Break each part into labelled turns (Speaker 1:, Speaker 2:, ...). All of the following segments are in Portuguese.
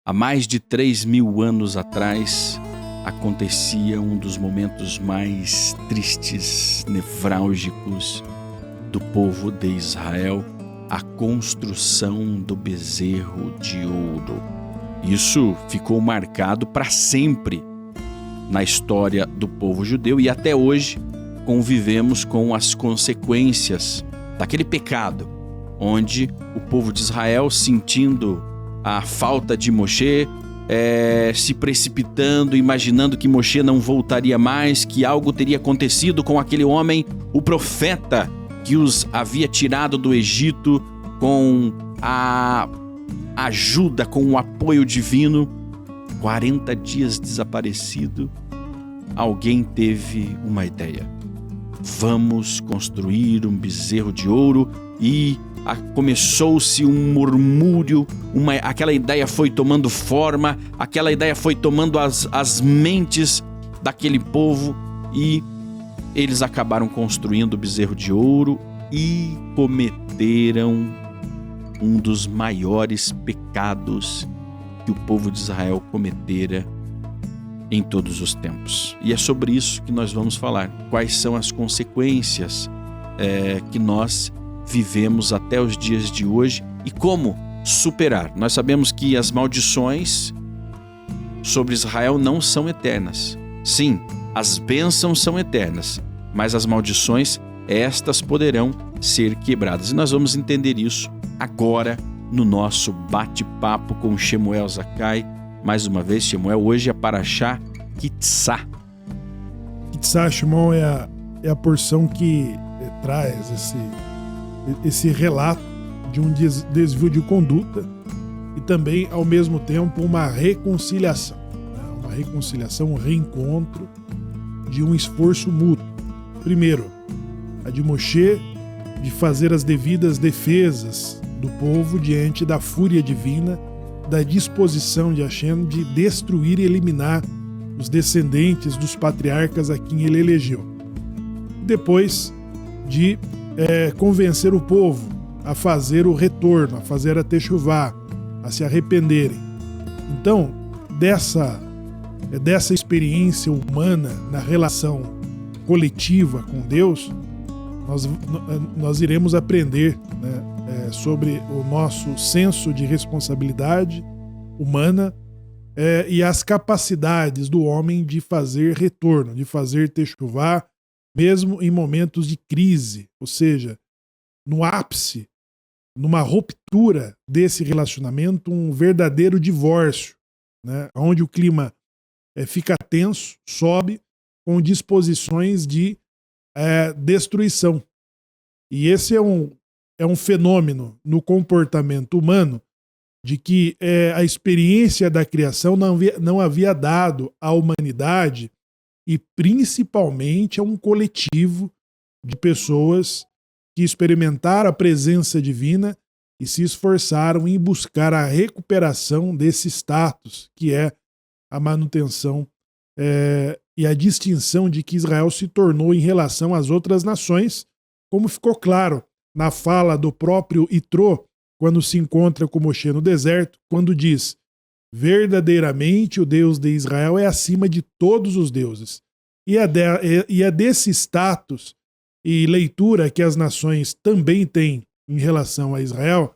Speaker 1: Há mais de 3.000 anos atrás, acontecia um dos momentos mais tristes, nevrálgicos do povo de Israel, a construção do bezerro de ouro. Isso ficou marcado para sempre na história do povo judeu e até hoje convivemos com as consequências daquele pecado, onde o povo de Israel, sentindo a falta de Moshe, se precipitando, imaginando que Moshe não voltaria mais, que algo teria acontecido com aquele homem, o profeta que os havia tirado do Egito com a ajuda, com o apoio divino. 40 dias desaparecido, alguém teve uma ideia. Vamos construir um bezerro de ouro, e começou-se um murmúrio, aquela ideia foi tomando forma, aquela ideia foi tomando as mentes daquele povo, e eles acabaram construindo o bezerro de ouro e cometeram um dos maiores pecados que o povo de Israel cometera em todos os tempos. E é sobre isso que nós vamos falar. Quais são as consequências que nós vivemos até os dias de hoje e como superar. Nós sabemos que as maldições sobre Israel não são eternas. Sim, as bênçãos são eternas, mas as maldições, estas poderão ser quebradas. E nós vamos entender isso agora no nosso bate-papo com Shemuel Zakai. Mais uma vez, Shemuel, hoje é Parashá Kitzá.
Speaker 2: Kitzá, Shimon, é a porção que traz esse relato de um desvio de conduta e também, ao mesmo tempo, uma reconciliação. Uma reconciliação, um reencontro de um esforço mútuo. Primeiro, a de Moshe de fazer as devidas defesas do povo diante da fúria divina, da disposição de Hashem de destruir e eliminar os descendentes dos patriarcas a quem ele elegeu. Depois de convencer o povo a fazer o retorno, a fazer a techuvá, a se arrependerem. Então, dessa experiência humana na relação coletiva com Deus, nós iremos aprender, sobre o nosso senso de responsabilidade humana e as capacidades do homem de fazer retorno, de fazer techuvá, mesmo em momentos de crise, ou seja, no ápice, numa ruptura desse relacionamento, um verdadeiro divórcio, onde o clima fica tenso, sobe, com disposições de destruição. E esse é um fenômeno no comportamento humano de que a experiência da criação não havia dado à humanidade e principalmente a um coletivo de pessoas que experimentaram a presença divina e se esforçaram em buscar a recuperação desse status, que é a manutenção e a distinção de que Israel se tornou em relação às outras nações, como ficou claro na fala do próprio Itró, quando se encontra com Moshe no deserto, quando diz: verdadeiramente o Deus de Israel é acima de todos os deuses. E é desse status e leitura que as nações também têm em relação a Israel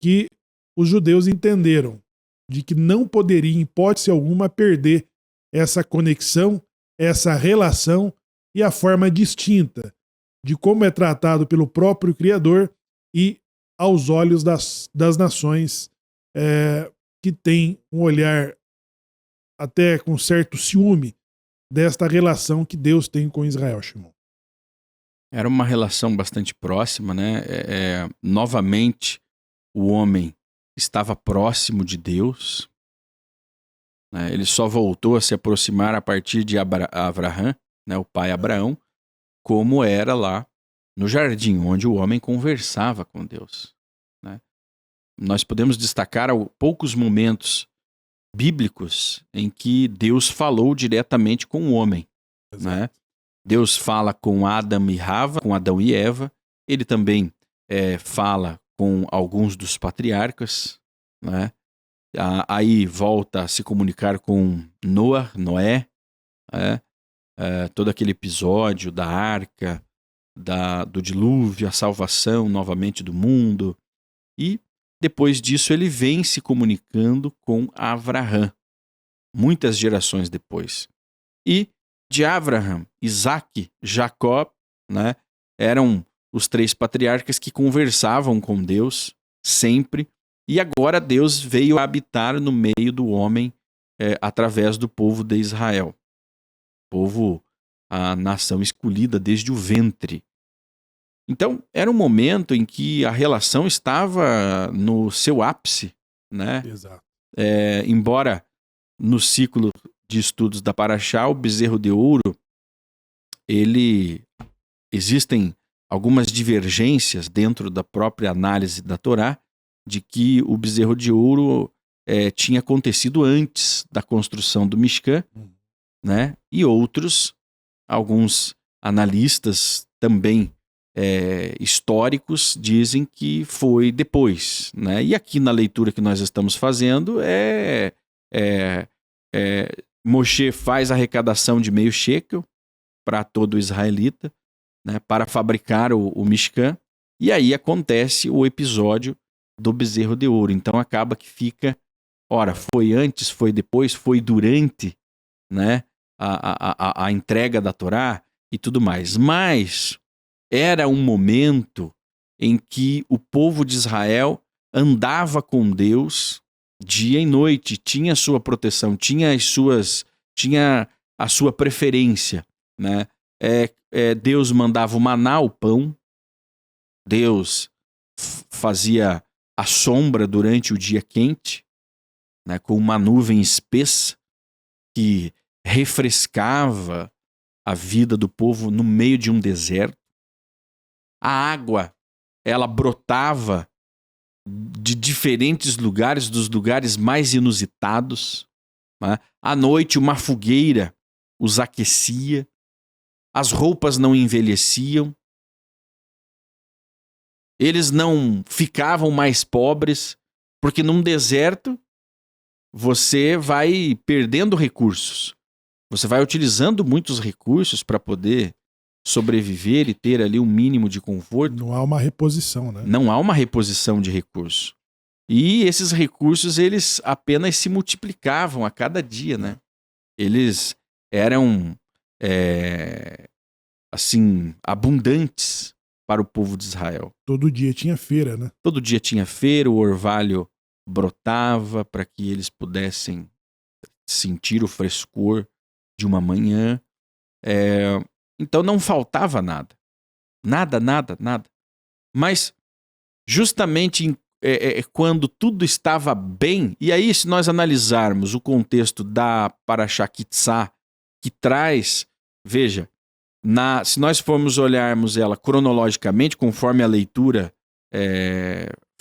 Speaker 2: que os judeus entenderam de que não poderia, em hipótese alguma, perder essa conexão, essa relação e a forma distinta de como é tratado pelo próprio Criador e aos olhos das nações que têm um olhar até com certo ciúme desta relação que Deus tem com Israel, Shimon.
Speaker 1: Era uma relação bastante próxima, né? Novamente, o homem estava próximo de Deus, né? Ele só voltou a se aproximar a partir de Abraham, né? O pai Abraão, como era lá no jardim, onde o homem conversava com Deus, né? Nós podemos destacar poucos momentos bíblicos em que Deus falou diretamente com o homem, né? Deus fala com Adão e Rava, com Adão e Eva. Ele também fala com alguns dos patriarcas, né? Aí volta a se comunicar com Noé, todo aquele episódio da arca, do dilúvio, a salvação novamente do mundo. E depois disso ele vem se comunicando com Abraão, muitas gerações depois. E de Abraão, Isaque, Jacó, né, eram os 3 patriarcas que conversavam com Deus sempre. E agora Deus veio habitar no meio do homem através do povo de Israel. Povo, a nação escolhida desde o ventre. Então, era um momento em que a relação estava no seu ápice, né?
Speaker 2: Exato.
Speaker 1: Embora no ciclo de estudos da Paraxá, o bezerro de ouro, existem algumas divergências dentro da própria análise da Torá, de que o bezerro de ouro tinha acontecido antes da construção do Mishkan, né? E alguns analistas também históricos dizem que foi depois, né? E aqui na leitura que nós estamos fazendo Moshe faz a arrecadação de meio shekel para todo israelita, né, para fabricar o Mishkan, e aí acontece o episódio do bezerro de ouro. Então acaba que fica, ora, foi antes, foi depois, foi durante, né, a entrega da Torá e tudo mais. Mas era um momento em que o povo de Israel andava com Deus dia e noite, tinha a sua proteção, tinha a sua preferência, né? Deus mandava o maná, o pão, Deus fazia a sombra durante o dia quente, né, com uma nuvem espessa que refrescava a vida do povo no meio de um deserto. A água, ela brotava de diferentes lugares, dos lugares mais inusitados, né? À noite, uma fogueira os aquecia, as roupas não envelheciam, eles não ficavam mais pobres, porque num deserto você vai perdendo recursos, você vai utilizando muitos recursos para poder sobreviver e ter ali um mínimo de conforto.
Speaker 2: Não há uma reposição, né?
Speaker 1: Não há uma reposição de recursos. E esses recursos, eles apenas se multiplicavam a cada dia, né? Eles eram, assim, abundantes para o povo de Israel.
Speaker 2: Todo dia tinha feira, né?
Speaker 1: Todo dia tinha feira, o orvalho brotava para que eles pudessem sentir o frescor de uma manhã. Então não faltava nada. Nada. Mas justamente quando tudo estava bem, e aí se nós analisarmos o contexto da Paraxá Kitzá, que traz, veja, se nós formos olharmos ela cronologicamente, conforme a leitura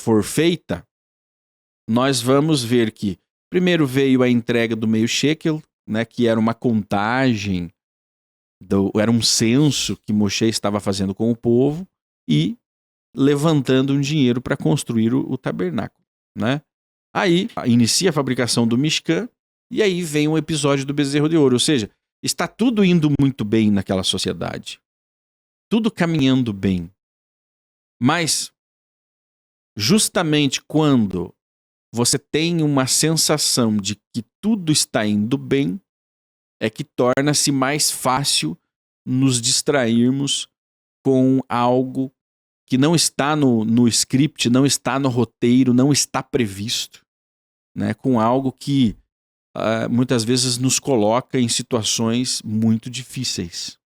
Speaker 1: for feita, nós vamos ver que primeiro veio a entrega do meio shekel, né, que era uma contagem, era um censo que Moshe estava fazendo com o povo e levantando um dinheiro para construir o tabernáculo, né? Aí inicia a fabricação do Mishkan e aí vem o episódio do bezerro de ouro, ou seja, está tudo indo muito bem naquela sociedade, tudo caminhando bem, mas justamente quando você tem uma sensação de que tudo está indo bem, é que torna-se mais fácil nos distrairmos com algo que não está no script, não está no roteiro, não está previsto, né? Com algo que muitas vezes nos coloca em situações muito difíceis.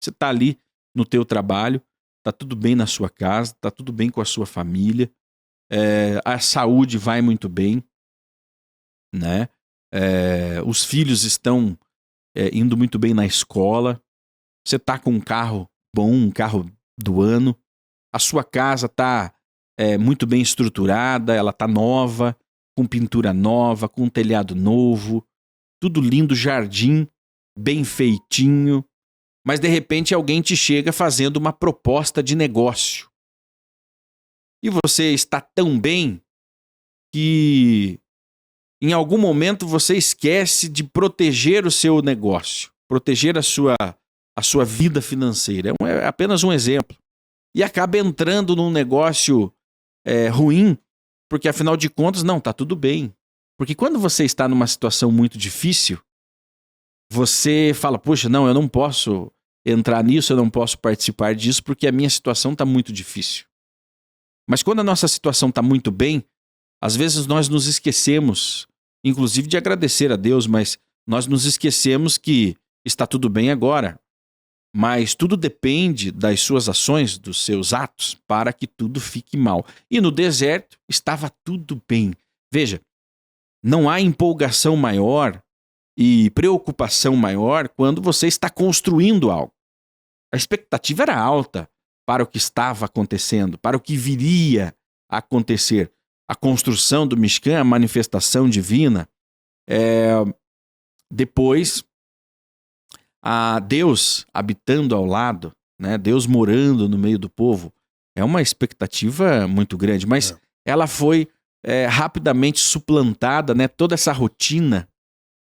Speaker 1: Você está ali no teu trabalho, está tudo bem na sua casa, está tudo bem com a sua família, a saúde vai muito bem, né? Os filhos estão indo muito bem na escola, você está com um carro bom, um carro do ano, a sua casa está muito bem estruturada, ela está nova, com pintura nova, com um telhado novo, tudo lindo, jardim bem feitinho, mas de repente alguém te chega fazendo uma proposta de negócio. E você está tão bem que em algum momento você esquece de proteger o seu negócio, proteger a sua vida financeira. É apenas um exemplo. E acaba entrando num negócio ruim, porque afinal de contas, não, tá tudo bem. Porque quando você está numa situação muito difícil, você fala, poxa, não, eu não posso entrar nisso, eu não posso participar disso, porque a minha situação está muito difícil. Mas quando a nossa situação está muito bem, às vezes nós nos esquecemos, inclusive de agradecer a Deus, mas nós nos esquecemos que está tudo bem agora. Mas tudo depende das suas ações, dos seus atos, para que tudo fique mal. E no deserto estava tudo bem. Veja, não há empolgação maior e preocupação maior quando você está construindo algo. A expectativa era alta para o que estava acontecendo, para o que viria a acontecer. A construção do Mishkan, a manifestação divina. Depois, a Deus habitando ao lado, né? Deus morando no meio do povo. É uma expectativa muito grande, mas ela foi rapidamente suplantada, né? Toda essa rotina,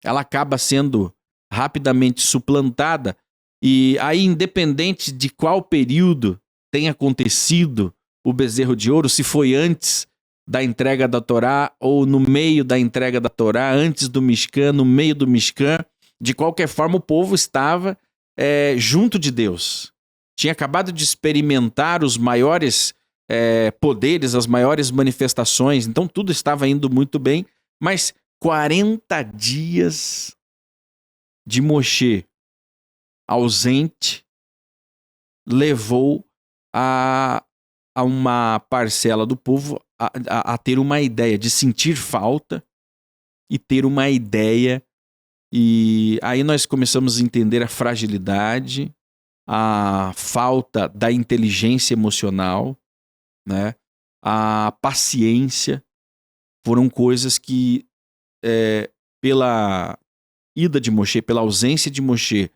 Speaker 1: ela acaba sendo rapidamente suplantada. E aí, independente de qual período tenha acontecido o bezerro de ouro, se foi antes da entrega da Torá ou no meio da entrega da Torá, antes do Mishkan, no meio do Mishkan, de qualquer forma o povo estava junto de Deus. Tinha acabado de experimentar os maiores poderes, as maiores manifestações, então tudo estava indo muito bem, mas 40 dias de Moshe ausente levou a uma parcela do povo a ter uma ideia, de sentir falta e ter uma ideia. E aí nós começamos a entender a fragilidade, a falta da inteligência emocional, né? A paciência. Foram coisas que, pela ida de Moshe, pela ausência de Moshe,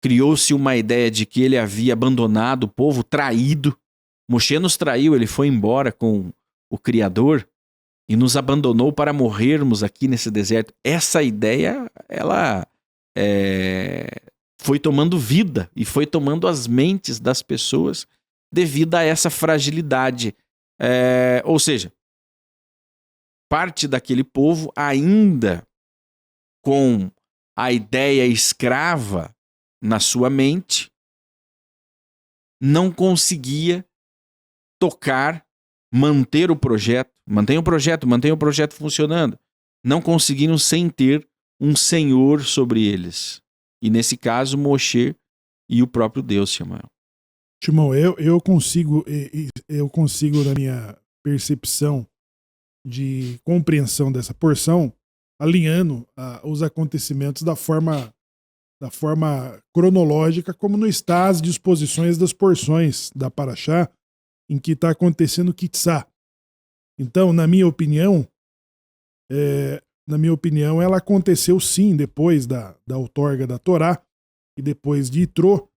Speaker 1: criou-se uma ideia de que ele havia abandonado o povo, traído. Moshe nos traiu, ele foi embora com o Criador e nos abandonou para morrermos aqui nesse deserto. Essa ideia, ela foi tomando vida e foi tomando as mentes das pessoas devido a essa fragilidade. Ou seja, parte daquele povo ainda com a ideia escrava na sua mente, não conseguia tocar, manter o projeto, mantém o projeto funcionando. Não conseguiram sem ter um Senhor sobre eles. E nesse caso, Moshe e o próprio Deus, Samuel.
Speaker 2: Timão, eu consigo, na minha percepção de compreensão dessa porção, alinhando os acontecimentos da forma cronológica, como não está as disposições das porções da Paraxá, em que está acontecendo o Kitzá. Então, na minha opinião, ela aconteceu sim depois da outorga da Torá e depois de Itrô,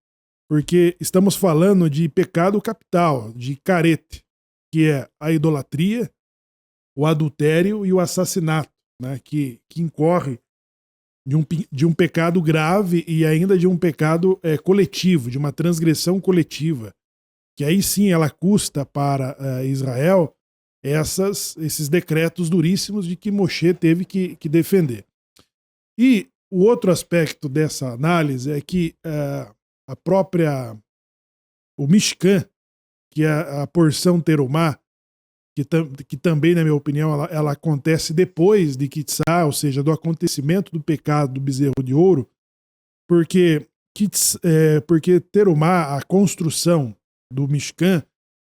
Speaker 2: porque estamos falando de pecado capital, de carete, que é a idolatria, o adultério e o assassinato, né, que incorre de um pecado grave e ainda de um pecado coletivo, de uma transgressão coletiva, que aí sim ela custa para Israel esses decretos duríssimos de que Moshe teve que defender. E o outro aspecto dessa análise é que o Mishkan, que é a porção Terumá, que também, na minha opinião, ela acontece depois de Kitzá, ou seja, do acontecimento do pecado do bezerro de ouro, porque Terumá, a construção do Mishkan,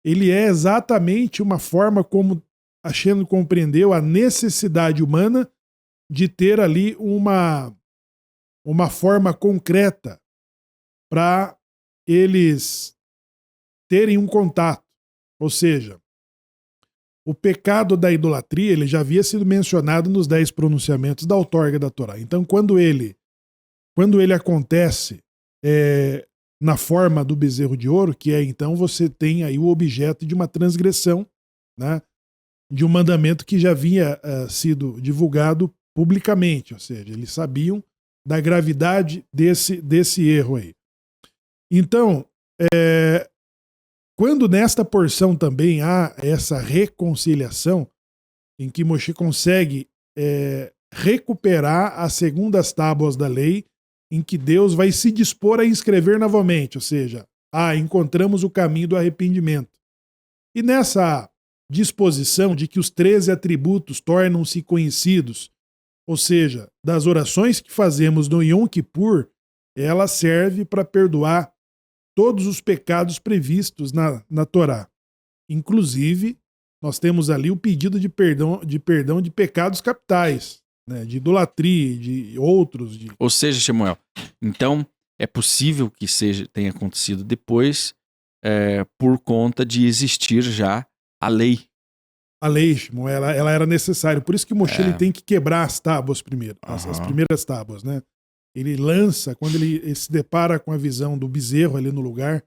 Speaker 2: ele é exatamente uma forma como a Shem compreendeu a necessidade humana de ter ali uma forma concreta para eles terem um contato. Ou seja, o pecado da idolatria ele já havia sido mencionado nos 10 pronunciamentos da outorga da Torá. Então, quando ele acontece na forma do bezerro de ouro, que então você tem aí o objeto de uma transgressão, né? de um mandamento que já havia sido divulgado publicamente, ou seja, eles sabiam da gravidade desse erro aí. Então, quando nesta porção também há essa reconciliação, em que Moshe consegue recuperar as segundas tábuas da lei, em que Deus vai se dispor a inscrever novamente, ou seja, encontramos o caminho do arrependimento. E nessa disposição de que os 13 atributos tornam-se conhecidos, ou seja, das orações que fazemos no Yom Kippur, ela serve para perdoar todos os pecados previstos na Torá. Inclusive, nós temos ali o pedido de perdão de pecados capitais, né, de idolatria, de outros.
Speaker 1: Ou seja, Shemuel, então é possível que tenha acontecido depois por conta de existir já a lei.
Speaker 2: A lei, Shemuel, ela era necessária. Por isso que Moshe ele tem que quebrar as tábuas primeiro, as primeiras tábuas, né? Ele lança, quando ele se depara com a visão do bezerro ali no lugar,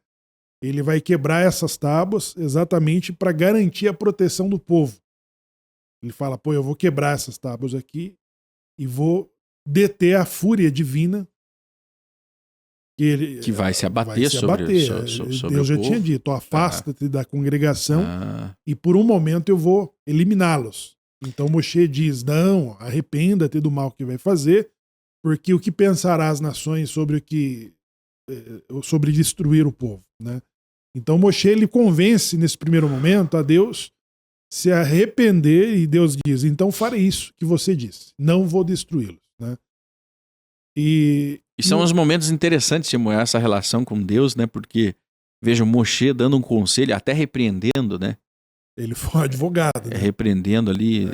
Speaker 2: ele vai quebrar essas tábuas exatamente para garantir a proteção do povo. Ele fala, eu vou quebrar essas tábuas aqui e vou deter a fúria divina
Speaker 1: que vai se abater sobre
Speaker 2: Deus já tinha dito, afasta-te da congregação e por um momento eu vou eliminá-los. Então Moshe diz, não, arrependa-te do mal que vai fazer, porque o que pensará as nações sobre destruir o povo, né? Então Moshe ele convence nesse primeiro momento a Deus se arrepender e Deus diz, então farei isso que você disse, não vou destruí-los, né? E
Speaker 1: são os momentos interessantes de essa relação com Deus, né? Porque veja, Moshe dando um conselho, até repreendendo, né?
Speaker 2: Ele foi um advogado, né?
Speaker 1: Repreendendo ali,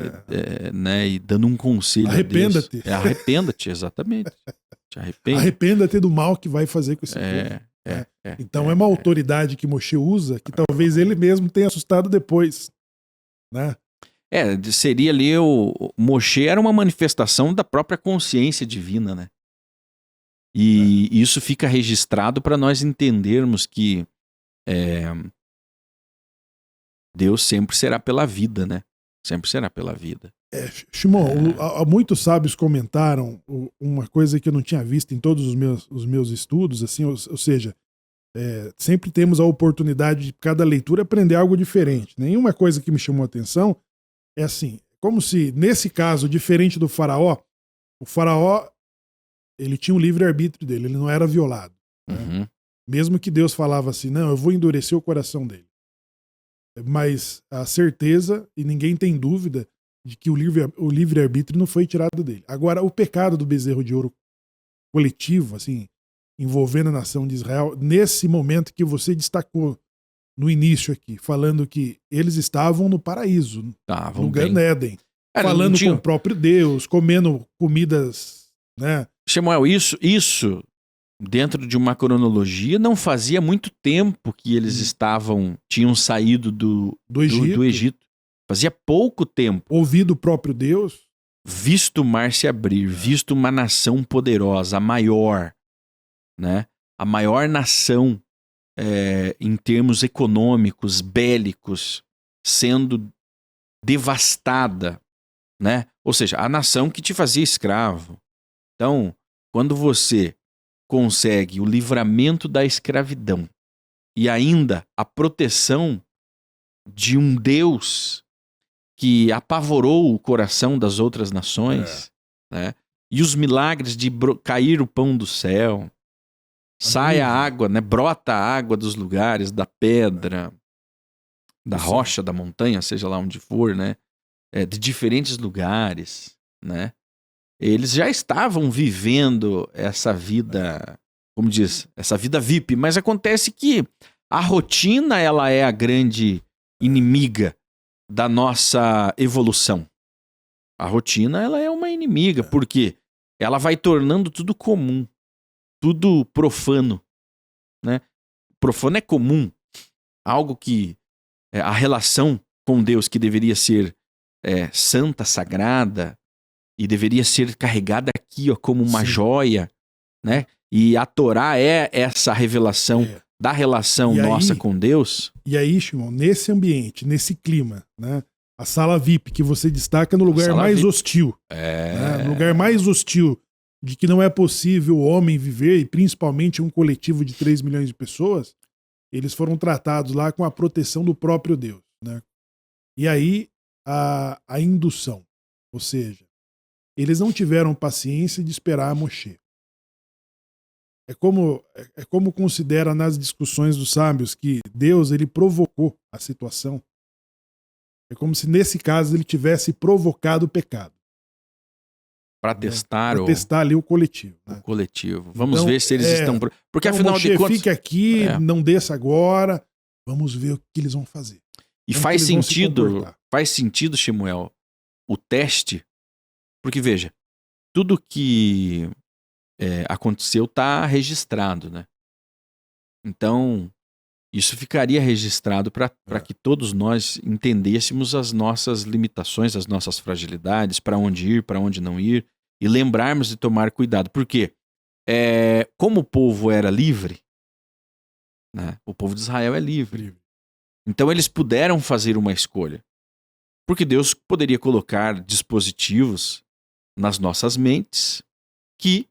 Speaker 1: né? E dando um conselho.
Speaker 2: Arrependa-te.
Speaker 1: Arrependa-te, exatamente. Te arrependa.
Speaker 2: Arrependa-te do mal que vai fazer com esse povo. Então é uma autoridade que Moshe usa que talvez ele mesmo tenha assustado depois, né?
Speaker 1: Seria ali o Moshe era uma manifestação da própria consciência divina, né? E isso fica registrado para nós entendermos que Deus sempre será pela vida, né? Sempre será pela vida.
Speaker 2: Shimon, muitos sábios comentaram uma coisa que eu não tinha visto em todos os meus estudos, assim, ou seja, sempre temos a oportunidade de cada leitura aprender algo diferente. Nenhuma coisa que me chamou a atenção é assim, como se, nesse caso, diferente do faraó, o faraó ele tinha o livre-arbítrio dele, ele não era violado.
Speaker 1: Uhum.
Speaker 2: Né? Mesmo que Deus falava assim, não, eu vou endurecer o coração dele. Mas a certeza, e ninguém tem dúvida, de que o livre-arbítrio não foi tirado dele. Agora, o pecado do bezerro de ouro coletivo, assim, envolvendo a nação de Israel, nesse momento que você destacou no início aqui, falando que eles estavam no paraíso, no Gan Eden, falando com o próprio Deus, comendo comidas, né?
Speaker 1: Shemuel, isso dentro de uma cronologia não fazia muito tempo que eles tinham saído do Egito. Fazia pouco tempo.
Speaker 2: Ouvido o próprio Deus.
Speaker 1: Visto o mar se abrir, visto uma nação poderosa, a maior, né? A maior nação em termos econômicos, bélicos, sendo devastada, né? Ou seja, a nação que te fazia escravo. Então, quando você consegue o livramento da escravidão e ainda a proteção de um Deus que apavorou o coração das outras nações, né? E os milagres de cair o pão do céu, sai a água, né? Brota a água dos lugares, da pedra, da rocha, da montanha, seja lá onde for, né? De diferentes lugares, né? Eles já estavam vivendo essa vida, como diz, essa vida VIP, mas acontece que a rotina ela é a grande inimiga da nossa evolução. A rotina ela é uma inimiga, porque ela vai tornando tudo comum, tudo profano, né? Profano é comum, algo que a relação com Deus que deveria ser santa, sagrada, e deveria ser carregada aqui, ó, como uma joia, né? E a Torá é essa revelação da relação nossa com Deus.
Speaker 2: E aí, Shimon, nesse ambiente, nesse clima, né? A sala VIP, que você destaca no lugar mais
Speaker 1: VIP.
Speaker 2: hostil.
Speaker 1: É.
Speaker 2: No lugar mais hostil, de que não é possível o homem viver, e principalmente um coletivo de 3 milhões de pessoas, eles foram tratados lá com a proteção do próprio Deus. Né? E aí, a indução. Ou seja, eles não tiveram paciência de esperar a Moshe. É como considera nas discussões dos sábios que Deus ele provocou a situação. É como se nesse caso ele tivesse provocado o pecado.
Speaker 1: Para testar,
Speaker 2: pra testar ali o coletivo. Né?
Speaker 1: O coletivo. Vamos
Speaker 2: então,
Speaker 1: ver se eles estão... Porque afinal
Speaker 2: Moshe,
Speaker 1: de contas...
Speaker 2: fique aqui, não desça agora. Vamos ver o que eles vão fazer.
Speaker 1: E faz sentido, Shemuel, o teste. Porque veja, tudo que aconteceu está registrado, né? Então, isso ficaria registrado para que todos nós entendêssemos as nossas limitações, as nossas fragilidades, para onde ir, para onde não ir, e lembrarmos de tomar cuidado. Por quê? Como o povo era livre, né? O povo de Israel é livre. Então eles puderam fazer uma escolha. Porque Deus poderia colocar dispositivos nas nossas mentes que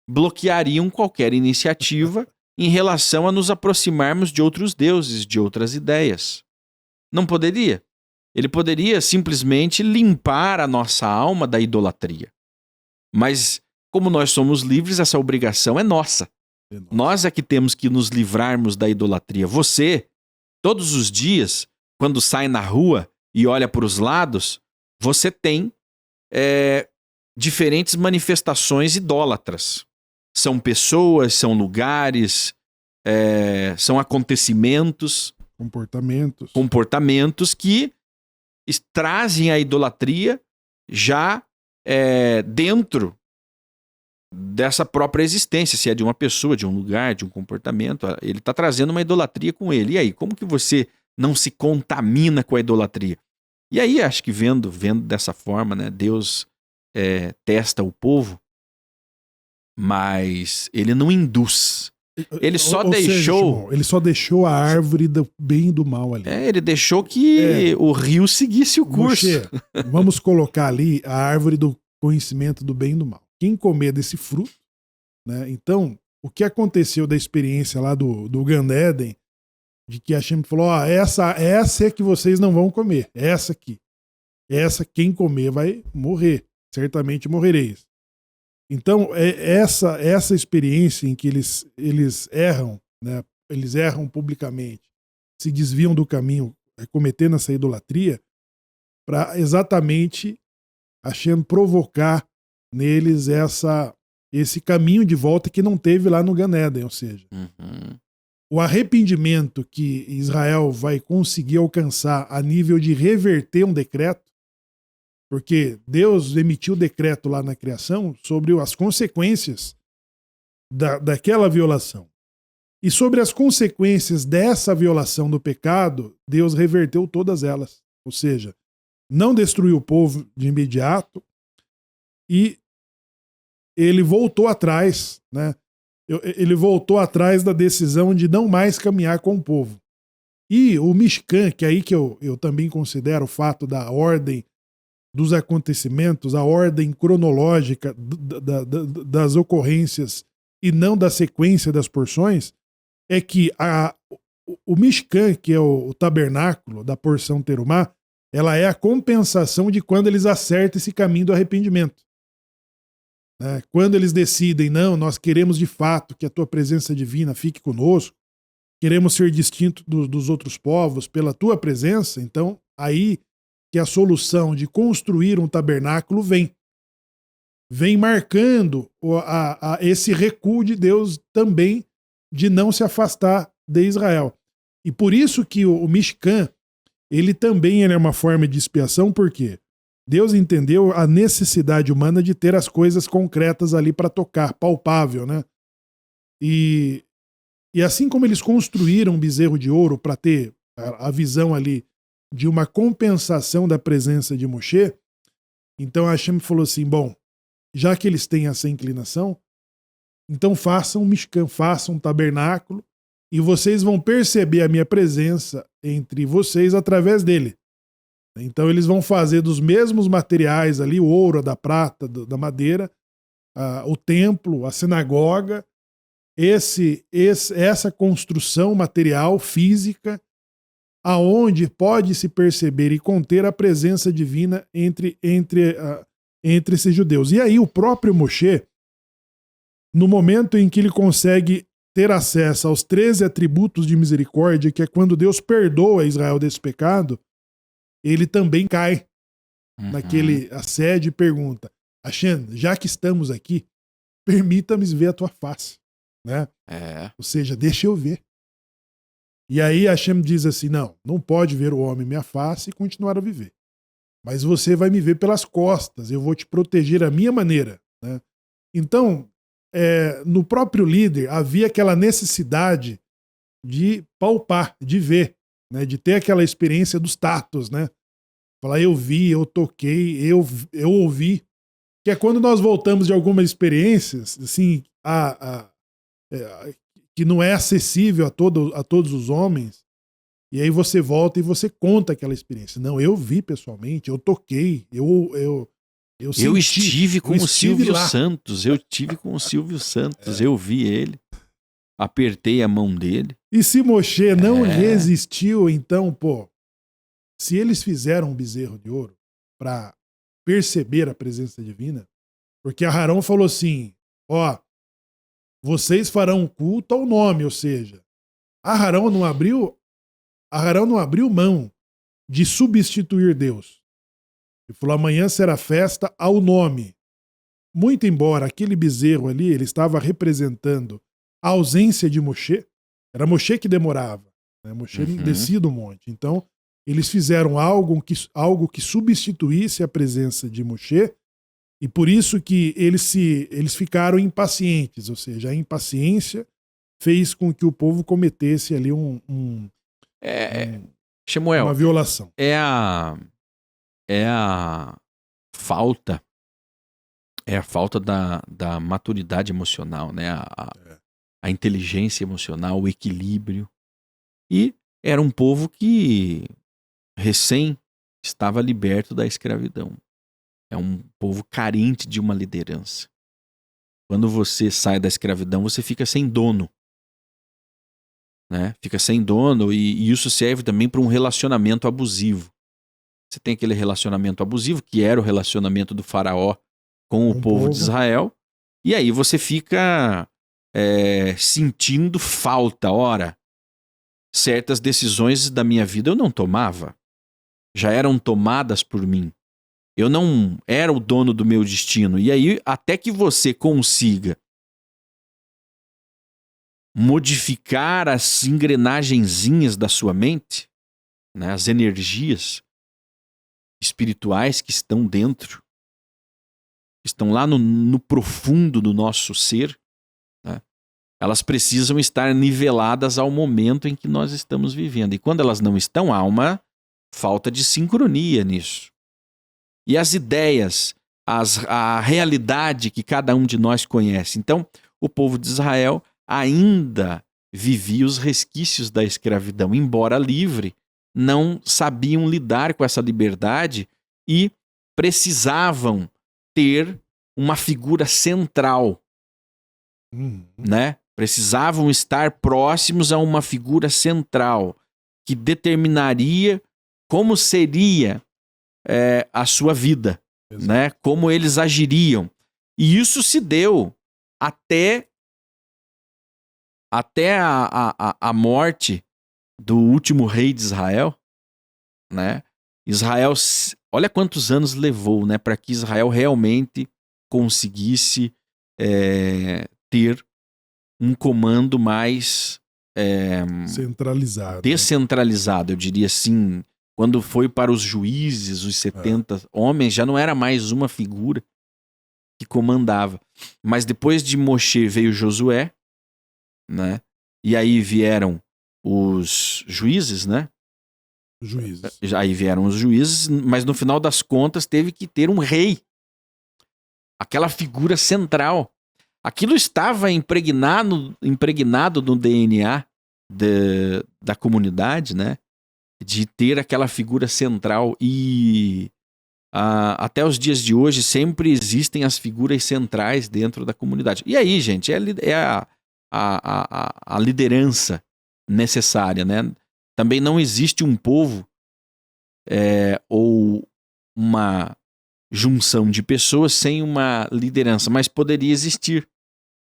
Speaker 1: bloqueariam qualquer iniciativa em relação a nos aproximarmos de outros deuses, de outras ideias. Não poderia. Ele poderia simplesmente limpar a nossa alma da idolatria. Mas, como nós somos livres, essa obrigação é nossa. Nós é que temos que nos livrarmos da idolatria. Você, todos os dias, quando sai na rua e olha para os lados, você tem diferentes manifestações idólatras. São pessoas, são lugares, são acontecimentos, comportamentos que trazem a idolatria já dentro dessa própria existência, se é de uma pessoa, de um lugar, de um comportamento, ele está trazendo uma idolatria com ele. E aí, como que você não se contamina com a idolatria? E aí, acho que vendo dessa forma, né, Deus testa o povo, mas ele não induz. Ele só
Speaker 2: ele só deixou a árvore do bem e do mal ali.
Speaker 1: Ele deixou que o rio seguisse o curso.
Speaker 2: Moshe, vamos colocar ali a árvore do conhecimento do bem e do mal. Quem comer desse fruto, né? Então, o que aconteceu da experiência lá do Gan Eden, de que a Hashem falou, essa é que vocês não vão comer, essa aqui. Essa, quem comer vai morrer, certamente morrereis. Então, essa experiência em que eles erram, né? Eles erram publicamente, se desviam do caminho, cometendo essa idolatria, para exatamente Hashem provocar neles esse caminho de volta que não teve lá no Gan Eden, ou seja, o arrependimento que Israel vai conseguir alcançar a nível de reverter um decreto, porque Deus emitiu decreto lá na criação sobre as consequências daquela violação. E sobre as consequências dessa violação do pecado, Deus reverteu todas elas. Ou seja, não destruiu o povo de imediato e ele voltou atrás, né? Ele voltou atrás da decisão de não mais caminhar com o povo. E o Mishkan, que é aí que eu também considero o fato da ordem dos acontecimentos, a ordem cronológica das ocorrências e não da sequência das porções, é que o Mishkan, que é o tabernáculo da porção Terumá, ela é a compensação de quando eles acertam esse caminho do arrependimento. Quando eles decidem, não, nós queremos de fato que a tua presença divina fique conosco, queremos ser distintos dos outros povos pela tua presença, então aí que a solução de construir um tabernáculo vem marcando esse recuo de Deus também de não se afastar de Israel. E por isso que o Mishkan, ele também é uma forma de expiação, porque Deus entendeu a necessidade humana de ter as coisas concretas ali para tocar, palpável, né? E assim como eles construíram um bezerro de ouro para ter a visão ali de uma compensação da presença de Moshe, então Hashem falou assim, bom, já que eles têm essa inclinação, então façam um Mishkan, façam um tabernáculo, e vocês vão perceber a minha presença entre vocês através dele. Então eles vão fazer dos mesmos materiais ali, o ouro, da prata, da madeira, o templo, a sinagoga, essa construção material, física, aonde pode se perceber e conter a presença divina entre esses judeus. E aí o próprio Moshe, no momento em que ele consegue ter acesso aos 13 atributos de misericórdia, que é quando Deus perdoa Israel desse pecado, ele também cai naquele assédio e pergunta: Hashem, já que estamos aqui, permita-me ver a tua face. Né? Ou seja, deixa eu ver. E aí Hashem diz assim: não pode ver o homem minha face e continuar a viver. Mas você vai me ver pelas costas, eu vou te proteger à minha maneira. Né? Então, no próprio líder havia aquela necessidade de palpar, de ver, né? De ter aquela experiência dos tatos, né? Falar, eu vi, eu toquei, eu ouvi. Que é quando nós voltamos de algumas experiências, assim, que não é acessível a todos os homens, e aí você volta e você conta aquela experiência. Não, eu vi pessoalmente, eu toquei, eu
Speaker 1: estive com o Silvio Santos, eu vi ele, apertei a mão dele.
Speaker 2: E se Moshe não resistiu, então, se eles fizeram um bezerro de ouro para perceber a presença divina, porque Aarão falou assim: vocês farão culto ao nome, ou seja, Aarão não abriu mão de substituir Deus. Ele falou: amanhã será festa ao nome. Muito embora aquele bezerro ali, ele estava representando a ausência de Moshe, era Moshe que demorava, né? Moshe descia do monte. Então, eles fizeram algo que substituísse a presença de Moshe, e por isso que eles ficaram impacientes, ou seja, a impaciência fez com que o povo cometesse ali
Speaker 1: Shemuel,
Speaker 2: uma violação.
Speaker 1: É a falta da maturidade emocional, né? A inteligência emocional, o equilíbrio. E era um povo que recém estava liberto da escravidão. É um povo carente de uma liderança. Quando você sai da escravidão, você fica sem dono. Né? Fica sem dono, e isso serve também para um relacionamento abusivo. Você tem aquele relacionamento abusivo, que era o relacionamento do faraó com o povo de Israel, e aí você fica sentindo falta. Ora, certas decisões da minha vida eu não tomava, já eram tomadas por mim. Eu não era o dono do meu destino. E aí, até que você consiga modificar as engrenagenzinhas da sua mente, né, as energias espirituais que estão dentro, que estão lá no profundo do nosso ser, né, elas precisam estar niveladas ao momento em que nós estamos vivendo. E quando elas não estão, há uma falta de sincronia nisso. E as ideias, a realidade que cada um de nós conhece. Então, o povo de Israel ainda vivia os resquícios da escravidão. Embora livre, não sabiam lidar com essa liberdade e precisavam ter uma figura central, né? Precisavam estar próximos a uma figura central que determinaria como seria a sua vida, né? Como eles agiriam. E isso se deu até a morte do último rei de Israel, né? Israel, olha quantos anos levou, né, para que Israel realmente conseguisse ter um comando mais descentralizado, eu diria assim. Quando foi para os juízes, os 70 homens, já não era mais uma figura que comandava. Mas depois de Moshe veio Josué, né? E aí vieram os juízes, né? Aí vieram os juízes, mas no final das contas teve que ter um rei. Aquela figura central. Aquilo estava impregnado no DNA da comunidade, né? de ter aquela figura central. E até os dias de hoje sempre existem as figuras centrais dentro da comunidade. E aí, gente, é a liderança necessária, né? Também não existe um povo ou uma junção de pessoas sem uma liderança, mas poderia existir.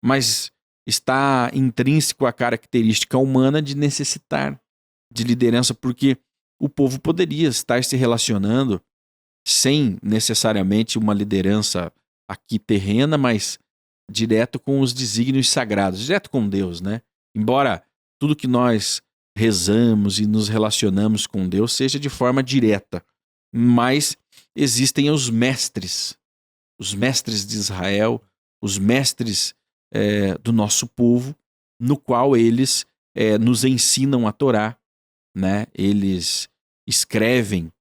Speaker 1: Mas está intrínseco à característica humana de necessitar de liderança, porque o povo poderia estar se relacionando sem necessariamente uma liderança aqui terrena, mas direto com os desígnios sagrados, direto com Deus, né? Embora tudo que nós rezamos e nos relacionamos com Deus seja de forma direta, mas existem os mestres de Israel, os mestres do nosso povo, no qual eles nos ensinam a Torá, né? Eles escrevem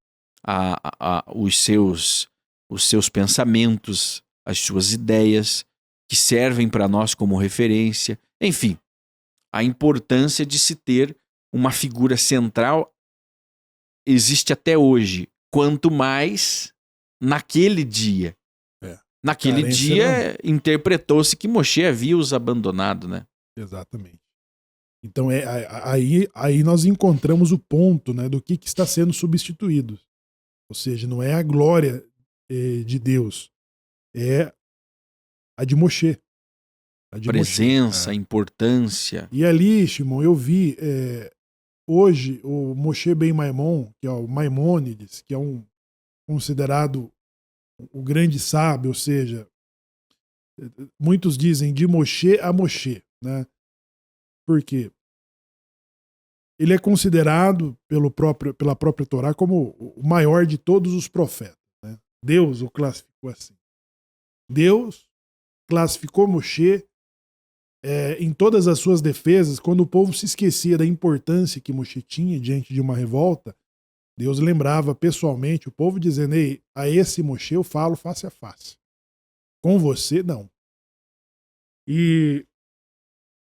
Speaker 1: os seus pensamentos, as suas ideias, que servem para nós como referência. Enfim, a importância de se ter uma figura central existe até hoje, quanto mais naquele dia. Naquele dia, interpretou-se que Moshe havia os abandonado, né?
Speaker 2: Exatamente. Então, aí nós encontramos o ponto, né, do que está sendo substituído. Ou seja, não é a glória de Deus, é a de Moshe. A
Speaker 1: presença, a importância.
Speaker 2: E ali, Shimon, eu vi hoje o Moshe Ben Maimon, que é o Maimônides, que é considerado o grande sábio, ou seja, muitos dizem de Moshe a Moshe, né? Por quê? Ele é considerado pela própria Torá como o maior de todos os profetas, né? Deus o classificou assim. Deus classificou Moshe em todas as suas defesas. Quando o povo se esquecia da importância que Moshe tinha diante de uma revolta, Deus lembrava pessoalmente o povo, dizendo: ei, a esse Moshe eu falo face a face. Com você, não. E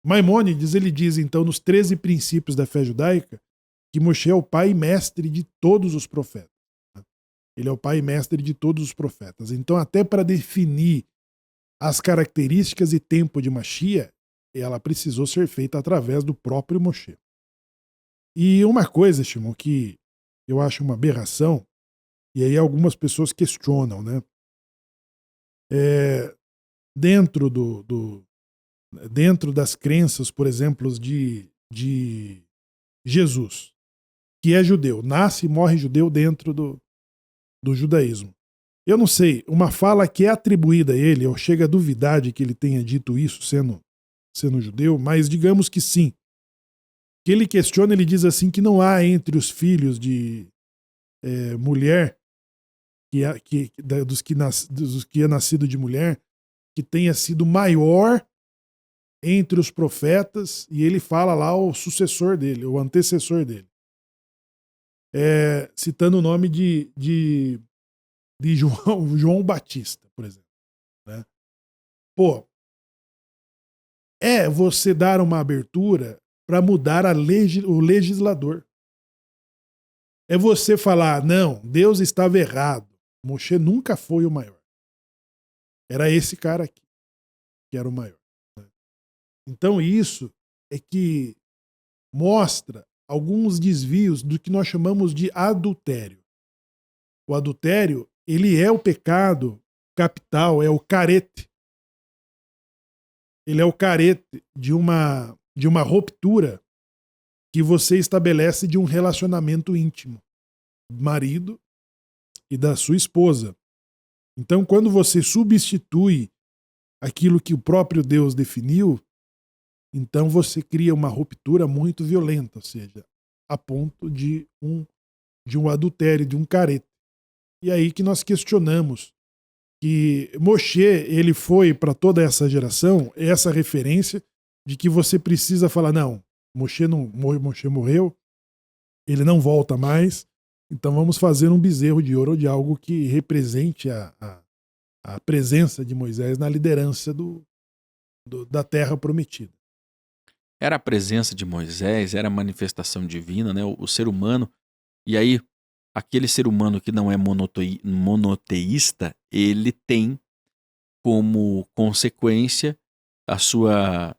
Speaker 2: Maimônides, ele diz, então, nos 13 princípios da fé judaica, que Moshe é o pai e mestre de todos os profetas. Ele é o pai e mestre de todos os profetas. Então, até para definir as características e tempo de Mashiach, ela precisou ser feita através do próprio Moshe. E uma coisa, Shimon, que eu acho uma aberração, e aí algumas pessoas questionam, né? Dentro dentro das crenças, por exemplo, de Jesus, que é judeu, nasce e morre judeu dentro do judaísmo. Eu não sei, uma fala que é atribuída a ele, eu chego a duvidar de que ele tenha dito isso sendo judeu, mas digamos que sim. Que ele questiona, ele diz assim que não há entre os filhos de mulher, dos que é nascido de mulher, que tenha sido maior entre os profetas, e ele fala lá o sucessor dele, o antecessor dele. Citando o nome de João Batista, por exemplo. Né? Pô, você dar uma abertura para mudar o legislador. É você falar, não, Deus estava errado. Moshe nunca foi o maior. Era esse cara aqui que era o maior. Né? Então isso é que mostra alguns desvios do que nós chamamos de adultério. O adultério, ele é o pecado capital, é o carete. Ele é o carete de uma ruptura que você estabelece de um relacionamento íntimo, marido e da sua esposa. Então, quando você substitui aquilo que o próprio Deus definiu, então você cria uma ruptura muito violenta, ou seja, a ponto de um adultério, de um carete. E aí que nós questionamos que Moshe, ele foi para toda essa geração essa referência de que você precisa falar, não, Moshe morreu, ele não volta mais, então vamos fazer um bezerro de ouro de algo que represente a presença de Moisés na liderança da terra prometida.
Speaker 1: Era a presença de Moisés, era a manifestação divina, né? O ser humano E aí, aquele ser humano que não é monoteísta, ele tem como consequência a sua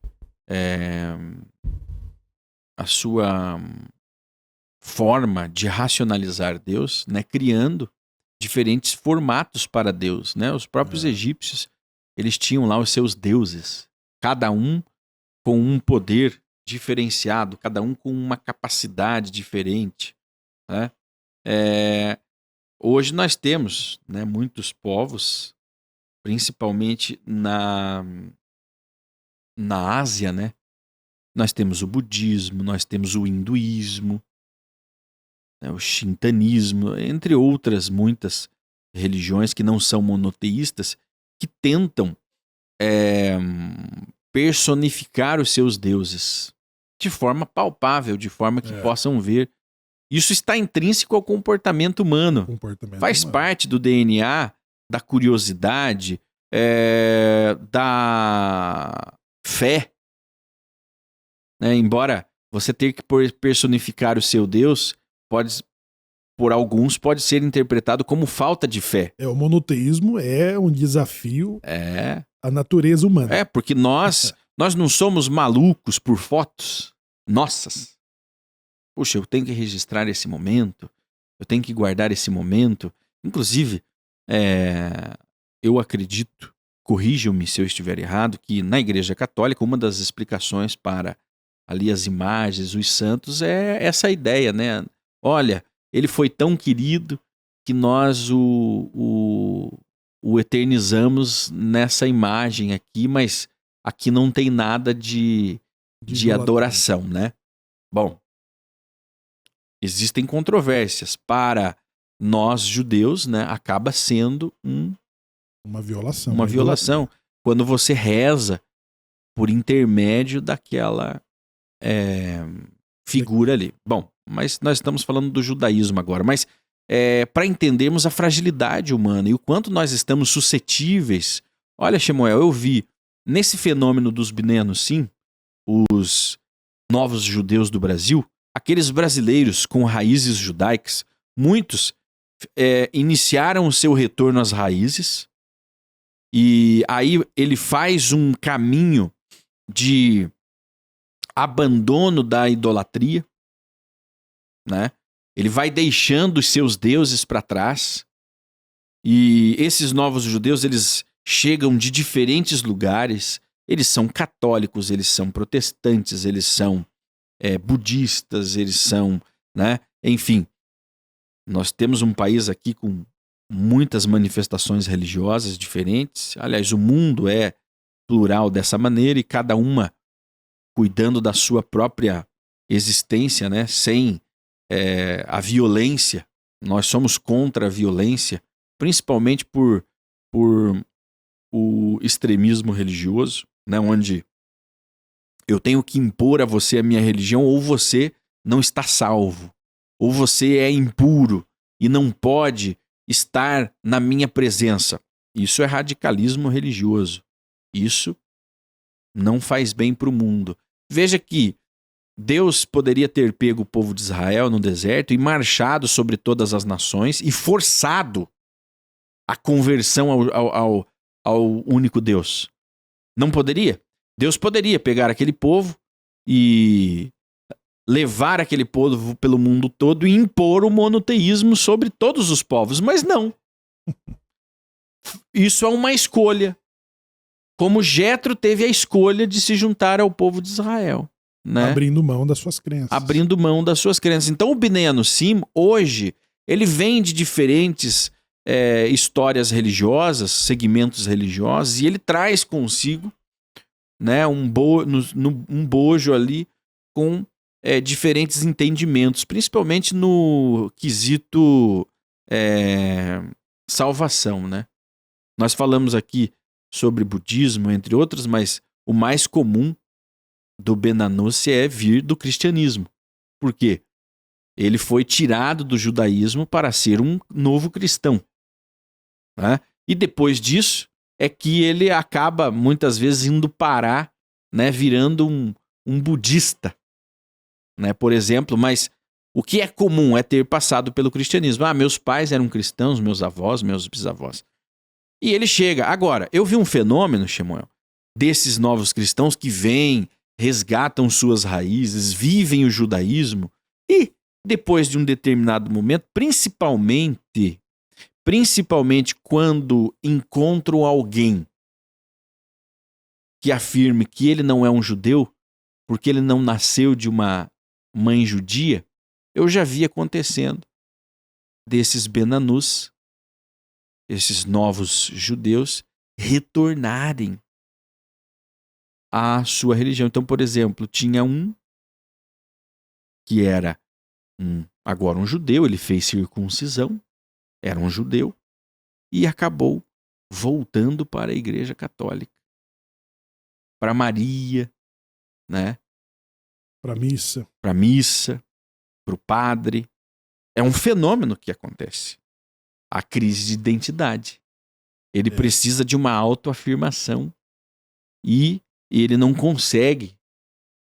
Speaker 1: forma de racionalizar Deus, né, criando diferentes formatos para Deus, né? Os próprios egípcios, eles tinham lá os seus deuses, cada um com um poder diferenciado, cada um com uma capacidade diferente, né? Hoje nós temos, né, muitos povos, principalmente na Ásia, né? Nós temos o budismo, nós temos o hinduísmo, né, o shintoísmo, entre outras muitas religiões que não são monoteístas, que tentam personificar os seus deuses de forma palpável, de forma que possam ver. Isso está intrínseco ao comportamento humano. Faz parte do DNA, da curiosidade, da fé. Né? Embora você tenha que personificar o seu Deus, por alguns pode ser interpretado como falta de fé.
Speaker 2: O monoteísmo é um desafio à natureza humana.
Speaker 1: Porque nós não somos malucos por fotos nossas. Puxa, eu tenho que registrar esse momento, eu tenho que guardar esse momento. Inclusive, eu acredito, corrijam-me se eu estiver errado, que na Igreja Católica uma das explicações para ali as imagens, os santos, é essa ideia, né? Olha, ele foi tão querido que nós o eternizamos nessa imagem aqui, mas aqui não tem nada de adoração, né? Bom, existem controvérsias. Para nós judeus, né, acaba sendo
Speaker 2: uma violação.
Speaker 1: Uma violação. Quando você reza por intermédio daquela figura ali. Bom, mas nós estamos falando do judaísmo agora. Mas para entendermos a fragilidade humana e o quanto nós estamos suscetíveis. Olha, Shemuel, eu vi nesse fenômeno dos binenos, sim, os novos judeus do Brasil, aqueles brasileiros com raízes judaicas, muitos iniciaram o seu retorno às raízes, e aí ele faz um caminho de abandono da idolatria, né? Ele vai deixando os seus deuses para trás, e esses novos judeus, eles chegam de diferentes lugares, eles são católicos, eles são protestantes, eles são budistas, eles são, né? Enfim, nós temos um país aqui com muitas manifestações religiosas diferentes. Aliás, o mundo é plural dessa maneira e cada uma cuidando da sua própria existência, né? Sem a violência. Nós somos contra a violência, principalmente por o extremismo religioso, né? Onde eu tenho que impor a você a minha religião, ou você não está salvo, ou você é impuro e não pode estar na minha presença. Isso é radicalismo religioso. Isso não faz bem para o mundo. Veja que Deus poderia ter pego o povo de Israel no deserto e marchado sobre todas as nações e forçado a conversão ao único Deus. Não poderia? Deus poderia pegar aquele povo e levar aquele povo pelo mundo todo e impor o monoteísmo sobre todos os povos, mas não. Isso é uma escolha. Como Jetro teve a escolha de se juntar ao povo de Israel, né?
Speaker 2: Abrindo mão das suas crenças.
Speaker 1: Abrindo mão das suas crenças. Então o Bineh Anussim, hoje, ele vem de diferentes histórias religiosas, segmentos religiosos, e ele traz consigo, né, um bojo ali com diferentes entendimentos, principalmente no quesito salvação, né? Nós falamos aqui sobre budismo, entre outros, mas o mais comum do Ben-Anussi é vir do cristianismo. Por quê? Ele foi tirado do judaísmo para ser um novo cristão, né? E depois disso é que ele acaba muitas vezes indo parar, né, virando um budista, né, por exemplo. Mas O que é comum é ter passado pelo cristianismo. Meus pais eram cristãos, meus avós, meus bisavós. E ele chega. Agora, eu vi um fenômeno, Shemuel, desses novos cristãos que vêm, resgatam suas raízes, vivem o judaísmo e, depois de um determinado momento, principalmente quando encontram alguém que afirme que ele não é um judeu, porque ele não nasceu de uma mãe judia, eu já vi acontecendo desses Benanus, esses novos judeus, retornarem à sua religião. Então, por exemplo, tinha um que era agora um judeu, ele fez circuncisão, era um judeu, e acabou voltando para a Igreja Católica, para Maria, né?
Speaker 2: Para missa,
Speaker 1: para o padre. É um fenômeno que acontece. A crise de identidade. Ele precisa de uma autoafirmação e ele não consegue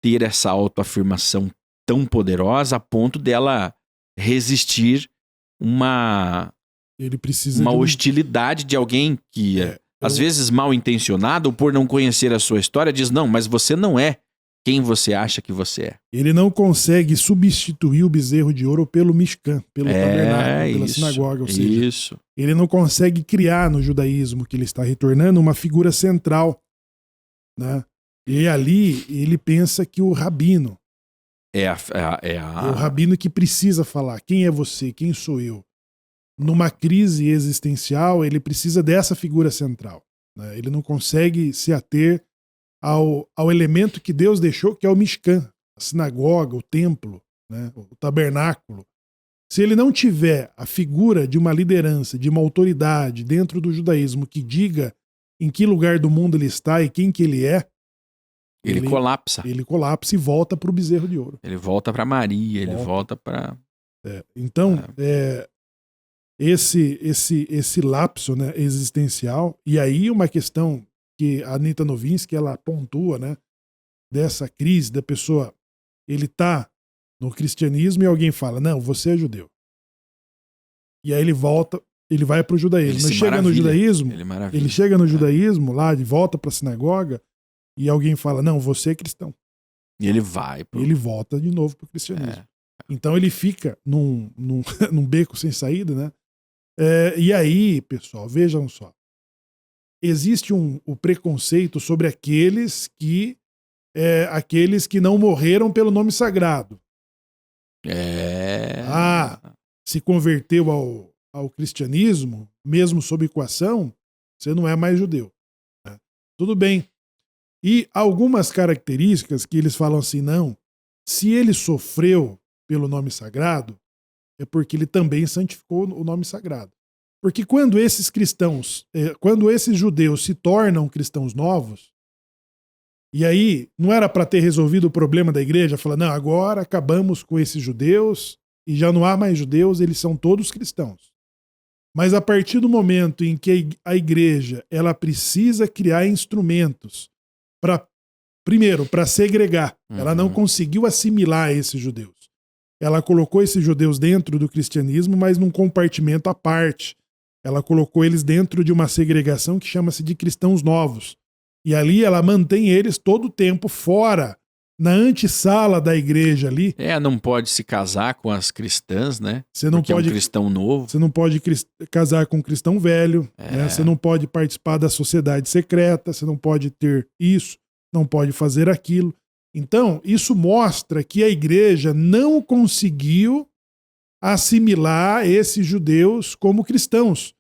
Speaker 1: ter essa autoafirmação tão poderosa a ponto dela resistir uma hostilidade de alguém que, às vezes mal intencionado, ou por não conhecer a sua história, diz, não, mas você não é quem você acha que você é.
Speaker 2: Ele não consegue substituir o bezerro de ouro pelo Mishkan, pelo tabernáculo, pela sinagoga. Ou seja, ele não consegue criar no judaísmo que ele está retornando uma figura central, né? E ali ele pensa que o rabino é o rabino que precisa falar. Quem é você? Quem sou eu? Numa crise existencial, ele precisa dessa figura central, né? Ele não consegue se ater ao elemento que Deus deixou, que é o Mishkan, a sinagoga, o templo, né? O tabernáculo. Se ele não tiver a figura de uma liderança, de uma autoridade dentro do judaísmo que diga em que lugar do mundo ele está e quem que ele é,
Speaker 1: ele colapsa.
Speaker 2: Ele colapsa e volta para o bezerro de ouro.
Speaker 1: Ele volta para Maria, ele volta para...
Speaker 2: Então, esse lapso, né, existencial, e aí uma questão que a Anita Novinsky, ela pontua, né, dessa crise da pessoa, ele tá no cristianismo e alguém fala, não, você é judeu. E aí ele volta, ele vai pro judaísmo. Ele chega no judaísmo, ele chega no judaísmo, lá, de volta pra sinagoga, e alguém fala, não, você é cristão.
Speaker 1: E ele vai.
Speaker 2: E ele volta de novo pro cristianismo. Então ele fica num beco sem saída, né? E aí, pessoal, vejam só. Existe o preconceito sobre aqueles que não morreram pelo nome sagrado. Se converteu ao cristianismo, mesmo sob equação, você não é mais judeu, né? Tudo bem. E algumas características que eles falam assim, não, se ele sofreu pelo nome sagrado, é porque ele também santificou o nome sagrado. Porque quando esses judeus se tornam cristãos novos, e aí não era para ter resolvido o problema da igreja, falar, não, agora acabamos com esses judeus e já não há mais judeus, eles são todos cristãos. Mas a partir do momento em que a igreja ela precisa criar instrumentos para segregar, ela não conseguiu assimilar esses judeus. Ela colocou esses judeus dentro do cristianismo, mas num compartimento à parte. Ela colocou eles dentro de uma segregação que chama-se de cristãos novos. E ali ela mantém eles todo o tempo fora, na antessala da igreja ali.
Speaker 1: Não pode se casar com as cristãs, né?
Speaker 2: Você não
Speaker 1: porque
Speaker 2: pode,
Speaker 1: é um cristão novo.
Speaker 2: Você não pode casar com um cristão velho. Né? Você não pode participar da sociedade secreta. Você não pode ter isso. Não pode fazer aquilo. Então, isso mostra que a igreja não conseguiu assimilar esses judeus como cristãos.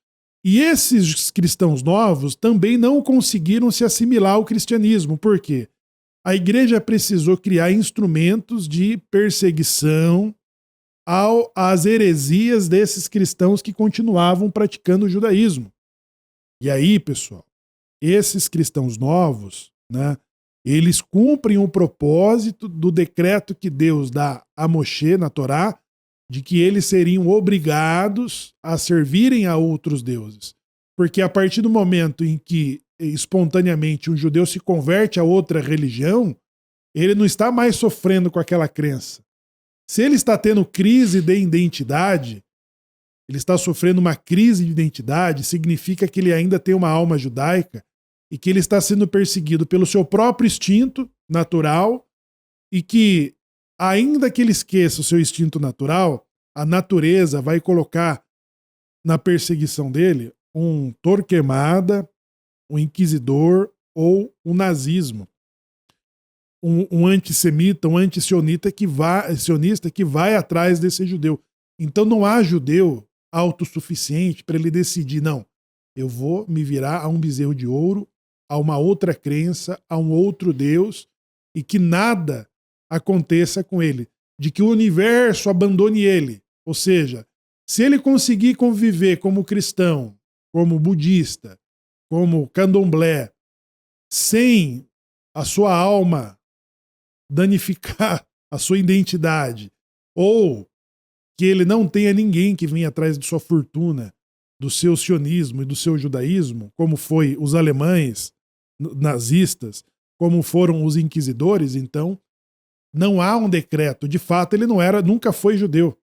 Speaker 2: E esses cristãos novos também não conseguiram se assimilar ao cristianismo. Por quê? A igreja precisou criar instrumentos de perseguição às heresias desses cristãos que continuavam praticando o judaísmo. E aí, pessoal, esses cristãos novos, né, eles cumprem o propósito do decreto que Deus dá a Moshe na Torá, de que eles seriam obrigados a servirem a outros deuses. Porque a partir do momento em que espontaneamente um judeu se converte a outra religião, ele não está mais sofrendo com aquela crença. Se ele está tendo crise de identidade, ele está sofrendo uma crise de identidade, significa que ele ainda tem uma alma judaica e que ele está sendo perseguido pelo seu próprio instinto natural e que, ainda que ele esqueça o seu instinto natural, a natureza vai colocar na perseguição dele um Torquemada, um inquisidor ou um nazismo. Um antissemita, um antisionista que vai atrás desse judeu. Então não há judeu autossuficiente para ele decidir, não, eu vou me virar a um bezerro de ouro, a uma outra crença, a um outro Deus, e que nada aconteça com ele, de que o universo abandone ele. Ou seja, se ele conseguir conviver como cristão, como budista, como candomblé, sem a sua alma danificar a sua identidade, ou que ele não tenha ninguém que venha atrás de sua fortuna, do seu sionismo e do seu judaísmo, como foi os alemães nazistas, como foram os inquisidores, então não há um decreto. De fato, ele nunca foi judeu.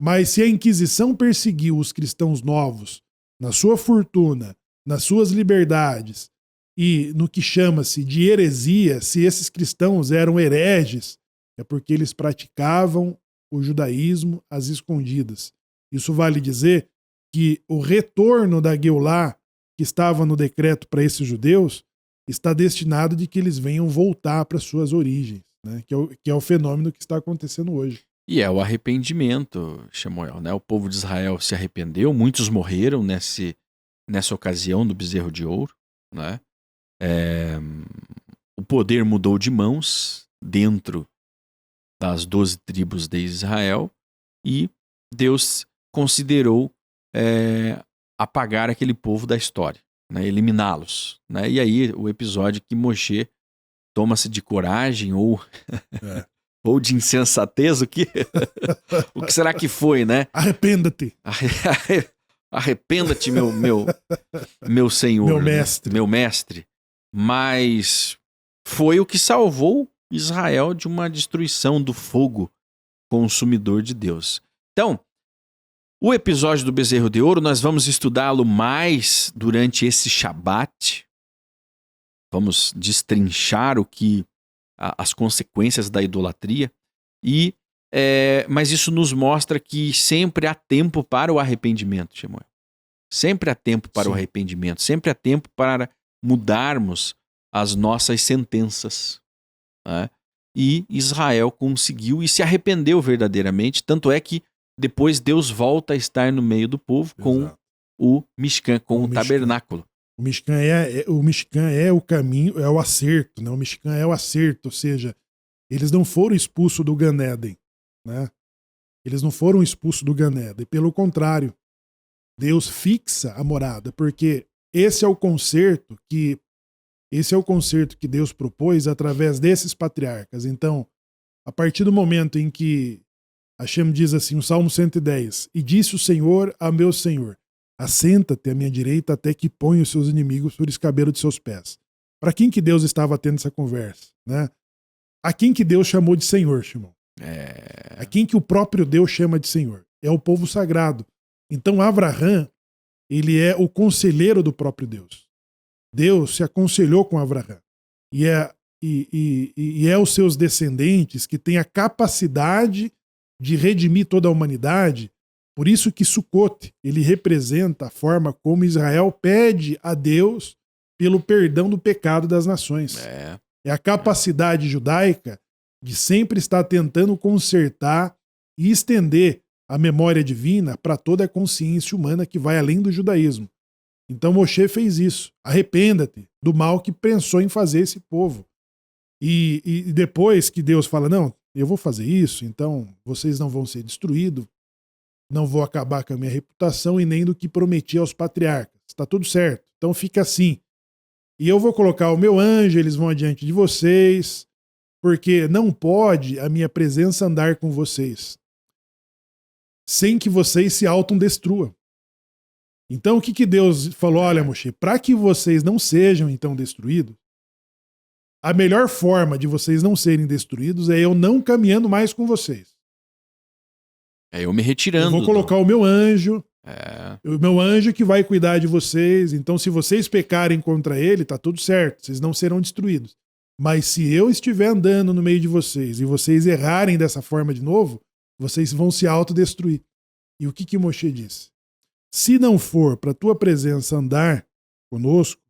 Speaker 2: Mas se a Inquisição perseguiu os cristãos novos na sua fortuna, nas suas liberdades e no que chama-se de heresia, se esses cristãos eram hereges, é porque eles praticavam o judaísmo às escondidas. Isso vale dizer que o retorno da Gueulá, que estava no decreto para esses judeus, está destinado de que eles venham voltar para suas origens, né? Que é o fenômeno que está acontecendo hoje.
Speaker 1: E é o arrependimento, Shemuel, né? O povo de Israel se arrependeu, muitos morreram nessa ocasião do bezerro de ouro, né? O poder mudou de mãos dentro das 12 tribos de Israel e Deus considerou apagar aquele povo da história, né? Eliminá-los, né? E aí o episódio que Moshe toma-se de coragem ou... ou de insensatez, o que será que foi, né?
Speaker 2: Arrependa-te.
Speaker 1: Arrependa-te, meu senhor.
Speaker 2: Meu mestre.
Speaker 1: Né? Meu mestre. Mas foi o que salvou Israel de uma destruição do fogo consumidor de Deus. Então, o episódio do bezerro de ouro, nós vamos estudá-lo mais durante esse Shabat. Vamos destrinchar as consequências da idolatria, mas isso nos mostra que sempre há tempo para o arrependimento, Shemuel. Sempre há tempo para o arrependimento, sempre há tempo para mudarmos as nossas sentenças, né? E Israel conseguiu e se arrependeu verdadeiramente, tanto é que depois Deus volta a estar no meio do povo com o Mishkan, com o tabernáculo.
Speaker 2: O Mishkan é o caminho, é o acerto, né? O Mishkan é o acerto, ou seja, eles não foram expulsos do Gan Eden, né? Eles não foram expulsos do Gan Eden, pelo contrário, Deus fixa a morada, porque esse é o concerto que Deus propôs através desses patriarcas. Então, a partir do momento em que Hashem diz assim, o Salmo 110, e disse o Senhor a meu Senhor, assenta-te à minha direita até que ponha os seus inimigos por escabelo de seus pés. Para quem que Deus estava tendo essa conversa, né? A quem que Deus chamou de Senhor, Shimon? A quem que o próprio Deus chama de Senhor? É o povo sagrado. Então Abraham, ele é o conselheiro do próprio Deus. Deus se aconselhou com Abraham. E é os seus descendentes que têm a capacidade de redimir toda a humanidade. Por isso que Sukkot, ele representa a forma como Israel pede a Deus pelo perdão do pecado das nações. É a capacidade judaica de sempre estar tentando consertar e estender a memória divina para toda a consciência humana que vai além do judaísmo. Então Moshe fez isso. Arrependa-te do mal que pensou em fazer esse povo. E depois que Deus fala, não, eu vou fazer isso, então vocês não vão ser destruídos, não vou acabar com a minha reputação e nem do que prometi aos patriarcas. Está tudo certo. Então fica assim. E eu vou colocar o meu anjo, eles vão adiante de vocês, porque não pode a minha presença andar com vocês sem que vocês se autodestruam. Então o que Deus falou? Olha, Moshe, para que vocês não sejam então destruídos, a melhor forma de vocês não serem destruídos é eu não caminhando mais com vocês.
Speaker 1: É eu me retirando.
Speaker 2: Eu vou colocar o meu anjo,
Speaker 1: É.
Speaker 2: o meu anjo que vai cuidar de vocês. Então, se vocês pecarem contra ele, tá tudo certo, vocês não serão destruídos. Mas se eu estiver andando no meio de vocês e vocês errarem dessa forma de novo, vocês vão se autodestruir. E o que Moshe disse? Se não for para tua presença andar conosco,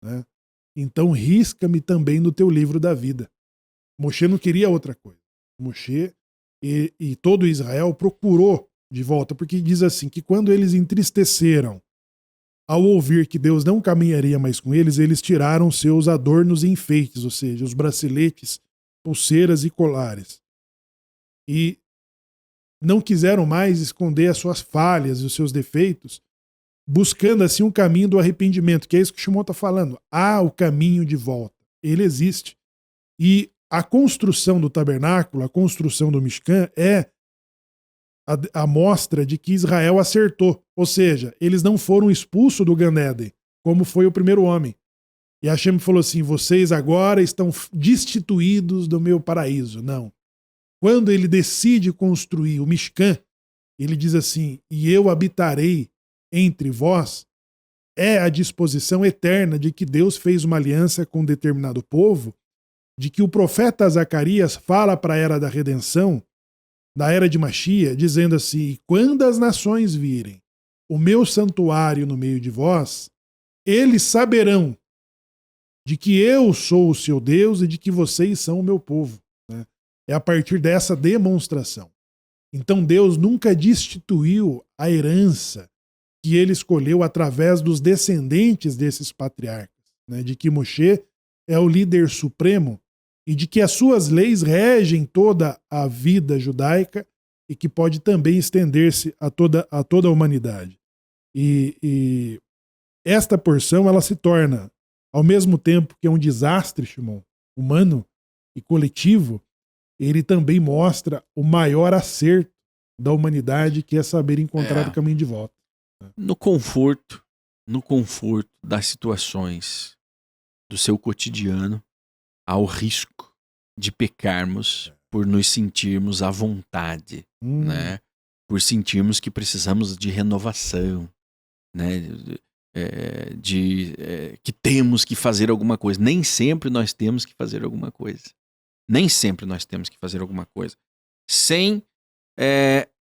Speaker 2: né, então risca-me também no teu livro da vida. Moshe não queria outra coisa. Moshe e todo Israel procurou de volta, porque diz assim, que quando eles entristeceram ao ouvir que Deus não caminharia mais com eles, eles tiraram seus adornos e enfeites, ou seja, os braceletes, pulseiras e colares. E não quiseram mais esconder as suas falhas e os seus defeitos, buscando assim um caminho do arrependimento, que é isso que o Shimon está falando. Há o caminho de volta. Ele existe. E a construção do tabernáculo, a construção do Mishkan é a mostra de que Israel acertou. Ou seja, eles não foram expulsos do Gan Eden, como foi o primeiro homem. E Hashem falou assim, vocês agora estão destituídos do meu paraíso. Não. Quando ele decide construir o Mishkan, ele diz assim, e eu habitarei entre vós, é a disposição eterna de que Deus fez uma aliança com um determinado povo, de que o profeta Zacarias fala para a era da redenção, da era de Machia, dizendo assim, quando as nações virem o meu santuário no meio de vós, eles saberão de que eu sou o seu Deus e de que vocês são o meu povo. Né? É a partir dessa demonstração. Então Deus nunca destituiu a herança que ele escolheu através dos descendentes desses patriarcas, né? De que Moshe é o líder supremo e de que as suas leis regem toda a vida judaica e que pode também estender-se a toda a humanidade. E esta porção ela se torna, ao mesmo tempo que é um desastre, Shimon, humano e coletivo, ele também mostra o maior acerto da humanidade, que é saber encontrar o caminho de volta.
Speaker 1: No conforto das situações do seu cotidiano, há o risco de pecarmos por nos sentirmos à vontade, né? Por sentirmos que precisamos de renovação, né? Que temos que fazer alguma coisa. Nem sempre nós temos que fazer alguma coisa. Nem sempre nós temos que fazer alguma coisa. Sem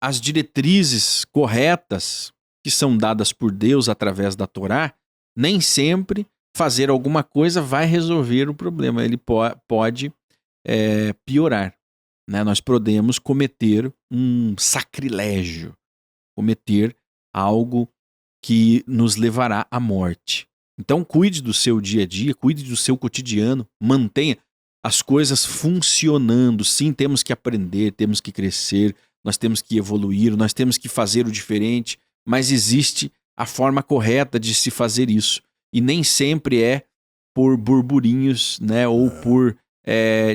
Speaker 1: as diretrizes corretas que são dadas por Deus através da Torá, nem sempre fazer alguma coisa vai resolver o problema. Ele pode piorar. Né? Nós podemos cometer um sacrilégio, cometer algo que nos levará à morte. Então cuide do seu dia a dia, cuide do seu cotidiano, mantenha as coisas funcionando. Sim, temos que aprender, temos que crescer, nós temos que evoluir, nós temos que fazer o diferente, mas existe a forma correta de se fazer isso. E nem sempre é por burburinhos, né, ou por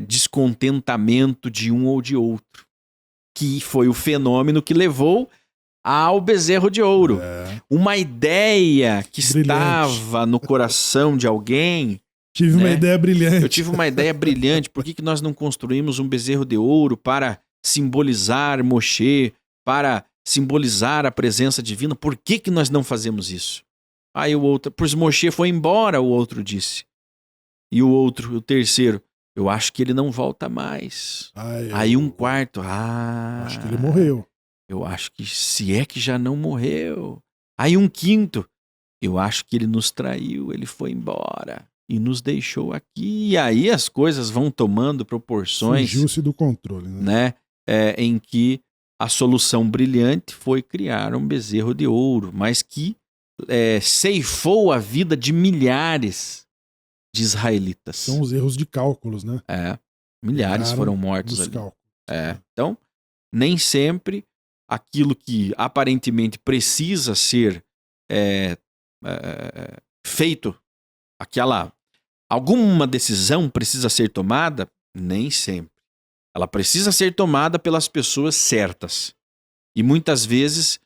Speaker 1: descontentamento de um ou de outro, que foi o fenômeno que levou ao bezerro de ouro. Uma ideia que estava no coração de alguém.
Speaker 2: Tive uma ideia brilhante.
Speaker 1: Eu tive uma ideia brilhante. Por que nós não construímos um bezerro de ouro para simbolizar Moshe, para simbolizar a presença divina? Por que nós não fazemos isso? Aí o outro, pois Moshe foi embora, o outro disse. E o terceiro, eu acho que ele não volta mais. Aí um quarto,
Speaker 2: acho que ele morreu.
Speaker 1: Eu acho que se é que já não morreu. Aí um quinto, eu acho que ele nos traiu, ele foi embora e nos deixou aqui. E aí as coisas vão tomando proporções.
Speaker 2: Fugiu-se do controle, né?
Speaker 1: Em que a solução brilhante foi criar um bezerro de ouro, mas que ceifou a vida de milhares de israelitas.
Speaker 2: São os erros de cálculos, né?
Speaker 1: Milhares foram mortos ali. Então, nem sempre aquilo que aparentemente precisa ser feito, alguma decisão precisa ser tomada, nem sempre. Ela precisa ser tomada pelas pessoas certas. E muitas vezes,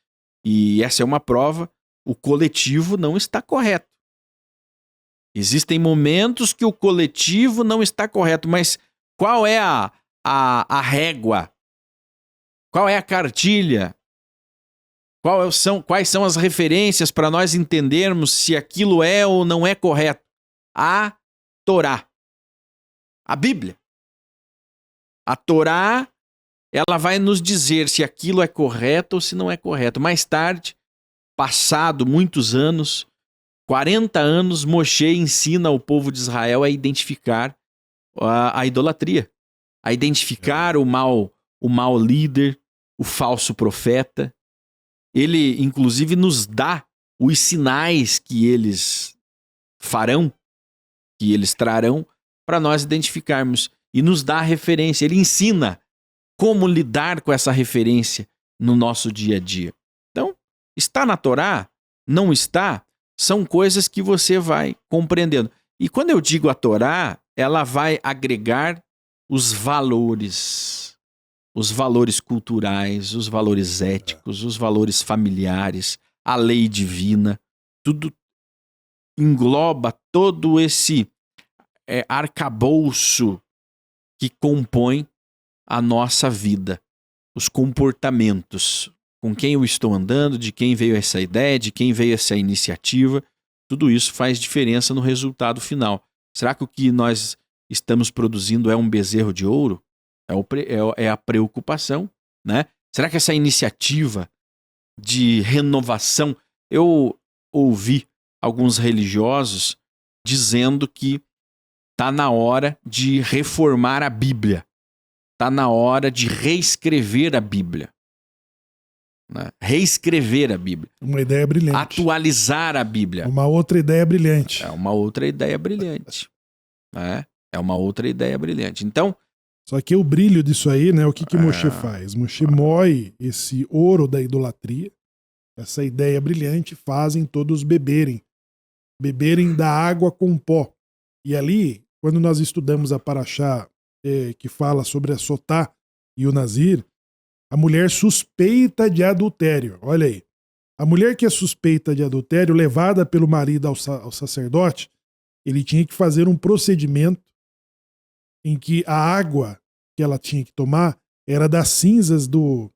Speaker 1: e essa é uma prova, o coletivo não está correto. Existem momentos que o coletivo não está correto, mas qual é a régua? Qual é a cartilha Quais são as referências para nós entendermos se aquilo é ou não é correto? A Torá, a Bíblia. A Torá, ela vai nos dizer se aquilo é correto ou se não é correto. Mais tarde, passado muitos anos, 40 anos, Moshe ensina ao povo de Israel a identificar a idolatria, a identificar o mau líder, o falso profeta. Ele, inclusive, nos dá os sinais que eles farão, que eles trarão, para nós identificarmos. E nos dá a referência. Ele ensina como lidar com essa referência no nosso dia a dia. Então, está na Torá? Não está? São coisas que você vai compreendendo. E quando eu digo a Torá, ela vai agregar os valores culturais, os valores éticos, os valores familiares, a lei divina, tudo engloba todo esse arcabouço que compõe a nossa vida, os comportamentos, com quem eu estou andando, de quem veio essa ideia, de quem veio essa iniciativa, tudo isso faz diferença no resultado final. Será que o que nós estamos produzindo é um bezerro de ouro? É a preocupação, né? Será que essa iniciativa de renovação... Eu ouvi alguns religiosos dizendo que está na hora de reformar a Bíblia. Está na hora de reescrever a Bíblia. Né? Reescrever a Bíblia.
Speaker 2: Uma ideia brilhante.
Speaker 1: Atualizar a Bíblia.
Speaker 2: Uma outra ideia brilhante.
Speaker 1: É uma outra ideia brilhante. É uma outra ideia brilhante. Então...
Speaker 2: Só que o brilho disso aí, né? O que Moshe faz? Moshe moe esse ouro da idolatria, essa ideia brilhante, fazem todos beberem da água com pó. E ali, quando nós estudamos a Parashá que fala sobre a Sotá e o Nazir, a mulher suspeita de adultério. Olha aí. A mulher que é suspeita de adultério, levada pelo marido ao sacerdote, ele tinha que fazer um procedimento em que a água que ela tinha que tomar era das cinzas do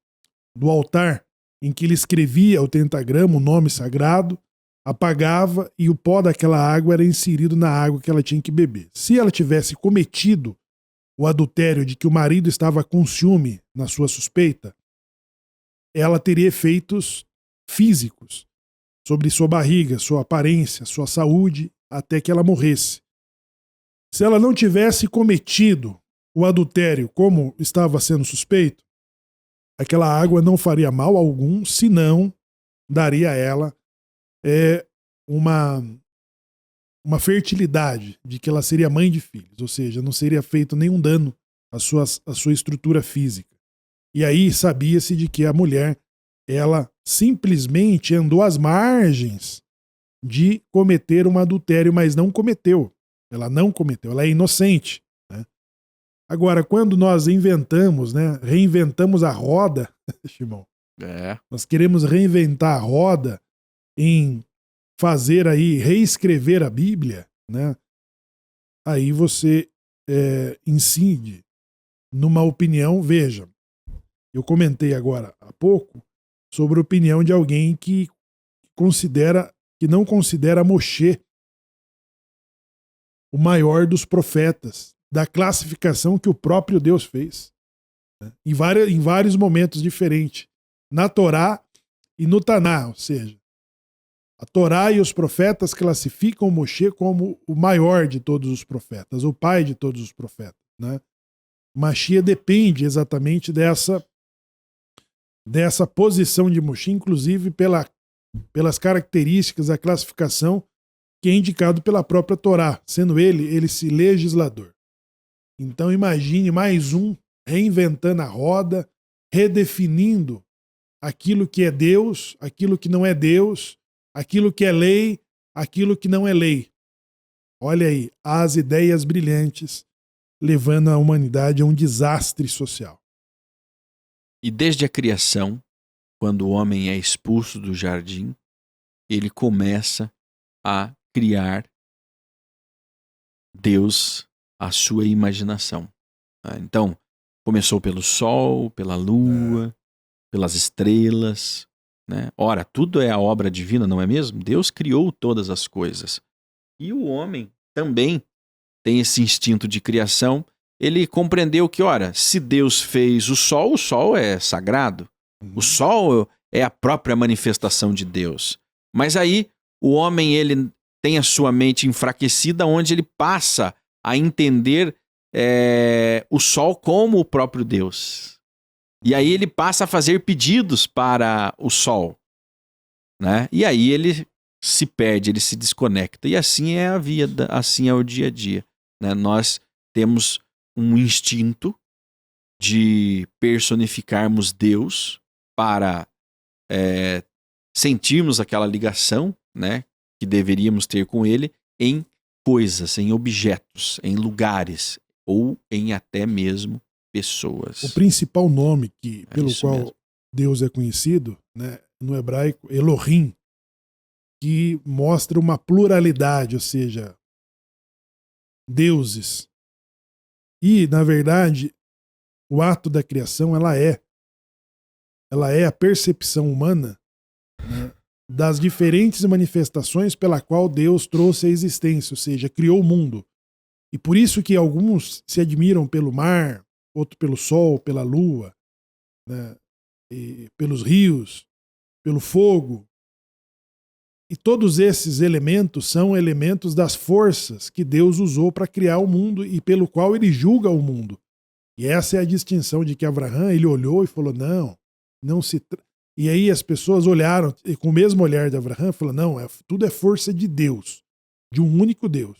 Speaker 2: altar, em que ele escrevia o tentagrama, o nome sagrado, apagava e o pó daquela água era inserido na água que ela tinha que beber. Se ela tivesse cometido o adultério de que o marido estava com ciúme na sua suspeita, ela teria efeitos físicos sobre sua barriga, sua aparência, sua saúde, até que ela morresse. Se ela não tivesse cometido o adultério como estava sendo suspeito, aquela água não faria mal algum, senão daria a ela uma fertilidade de que ela seria mãe de filhos, ou seja, não seria feito nenhum dano à sua estrutura física. E aí sabia-se de que a mulher, ela simplesmente andou às margens de cometer um adultério, mas não cometeu. Ela não cometeu, ela é inocente. Né? Agora, quando nós inventamos, né, reinventamos a roda, Shimon, nós queremos reinventar a roda em fazer aí, reescrever a Bíblia, né? Aí você incide numa opinião, veja, eu comentei agora há pouco sobre a opinião de alguém que não considera Moshe o maior dos profetas, da classificação que o próprio Deus fez, né? Em vários momentos diferentes, na Torá e no Taná, ou seja, a Torá e os profetas classificam Moshe como o maior de todos os profetas, o pai de todos os profetas. Né? Machia depende exatamente dessa posição de Moshe, inclusive pelas características, a classificação que é indicado pela própria Torá, sendo ele esse legislador. Então imagine mais um reinventando a roda, redefinindo aquilo que é Deus, aquilo que não é Deus, aquilo que é lei, aquilo que não é lei. Olha aí, as ideias brilhantes levando a humanidade a um desastre social.
Speaker 1: E desde a criação, quando o homem é expulso do jardim, ele começa a criar Deus à sua imaginação. Então, começou pelo sol, pela lua, pelas estrelas, né? Ora, tudo é a obra divina, não é mesmo? Deus criou todas as coisas. E o homem também tem esse instinto de criação. Ele compreendeu que, ora, se Deus fez o sol é sagrado. O sol é a própria manifestação de Deus. Mas aí o homem ele tem a sua mente enfraquecida, onde ele passa a entender o sol como o próprio Deus. E aí ele passa a fazer pedidos para o sol, né? E aí ele se perde, ele se desconecta. E assim é a vida, assim é o dia a dia, né? Nós temos um instinto de personificarmos Deus para sentirmos aquela ligação, né, que deveríamos ter com Ele em coisas, em objetos, em lugares ou em até mesmo pessoas.
Speaker 2: O principal nome pelo qual
Speaker 1: mesmo.
Speaker 2: Deus é conhecido, né, no hebraico, Elohim, que mostra uma pluralidade, ou seja, deuses. E, na verdade, o ato da criação, ela é a percepção humana, né, das diferentes manifestações pela qual Deus trouxe a existência, ou seja, criou o mundo. E por isso que alguns se admiram pelo mar, outro pelo sol, pela lua, né, e pelos rios, pelo fogo. E todos esses elementos são elementos das forças que Deus usou para criar o mundo e pelo qual ele julga o mundo. E essa é a distinção de que Abraão, ele olhou e falou, não se... E aí as pessoas olharam, e com o mesmo olhar de Abraão, falaram, não, tudo é força de Deus, de um único Deus.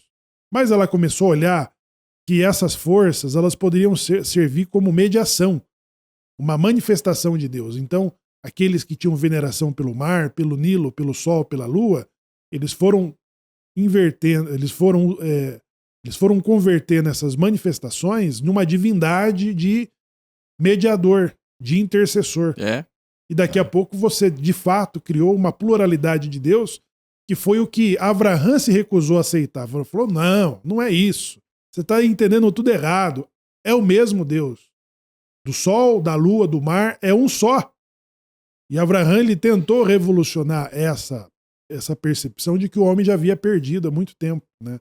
Speaker 2: Mas ela começou a olhar que essas forças, elas poderiam servir como mediação, uma manifestação de Deus. Então, aqueles que tinham veneração pelo mar, pelo Nilo, pelo sol, pela lua, eles foram invertendo, eles foram convertendo essas manifestações numa divindade de mediador, de intercessor. E daqui a pouco você, de fato, criou uma pluralidade de Deus, que foi o que Abraão se recusou a aceitar. Falou, não é isso. Você está entendendo tudo errado. É o mesmo Deus. Do sol, da lua, do mar, é um só. E Abraão, ele tentou revolucionar essa percepção de que o homem já havia perdido há muito tempo, né?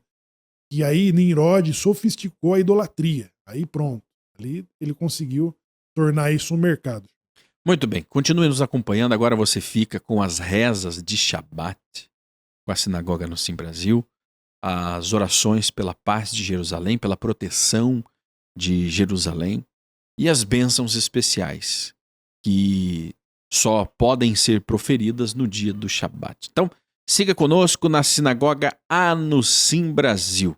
Speaker 2: E aí Nimrod sofisticou a idolatria. Aí pronto. Ali ele conseguiu tornar isso um mercado.
Speaker 1: Muito bem, continue nos acompanhando. Agora você fica com as rezas de Shabat, com a Sinagoga no Sim Brasil, as orações pela paz de Jerusalém, pela proteção de Jerusalém e as bênçãos especiais que só podem ser proferidas no dia do Shabat. Então, siga conosco na Sinagoga no Sim Brasil.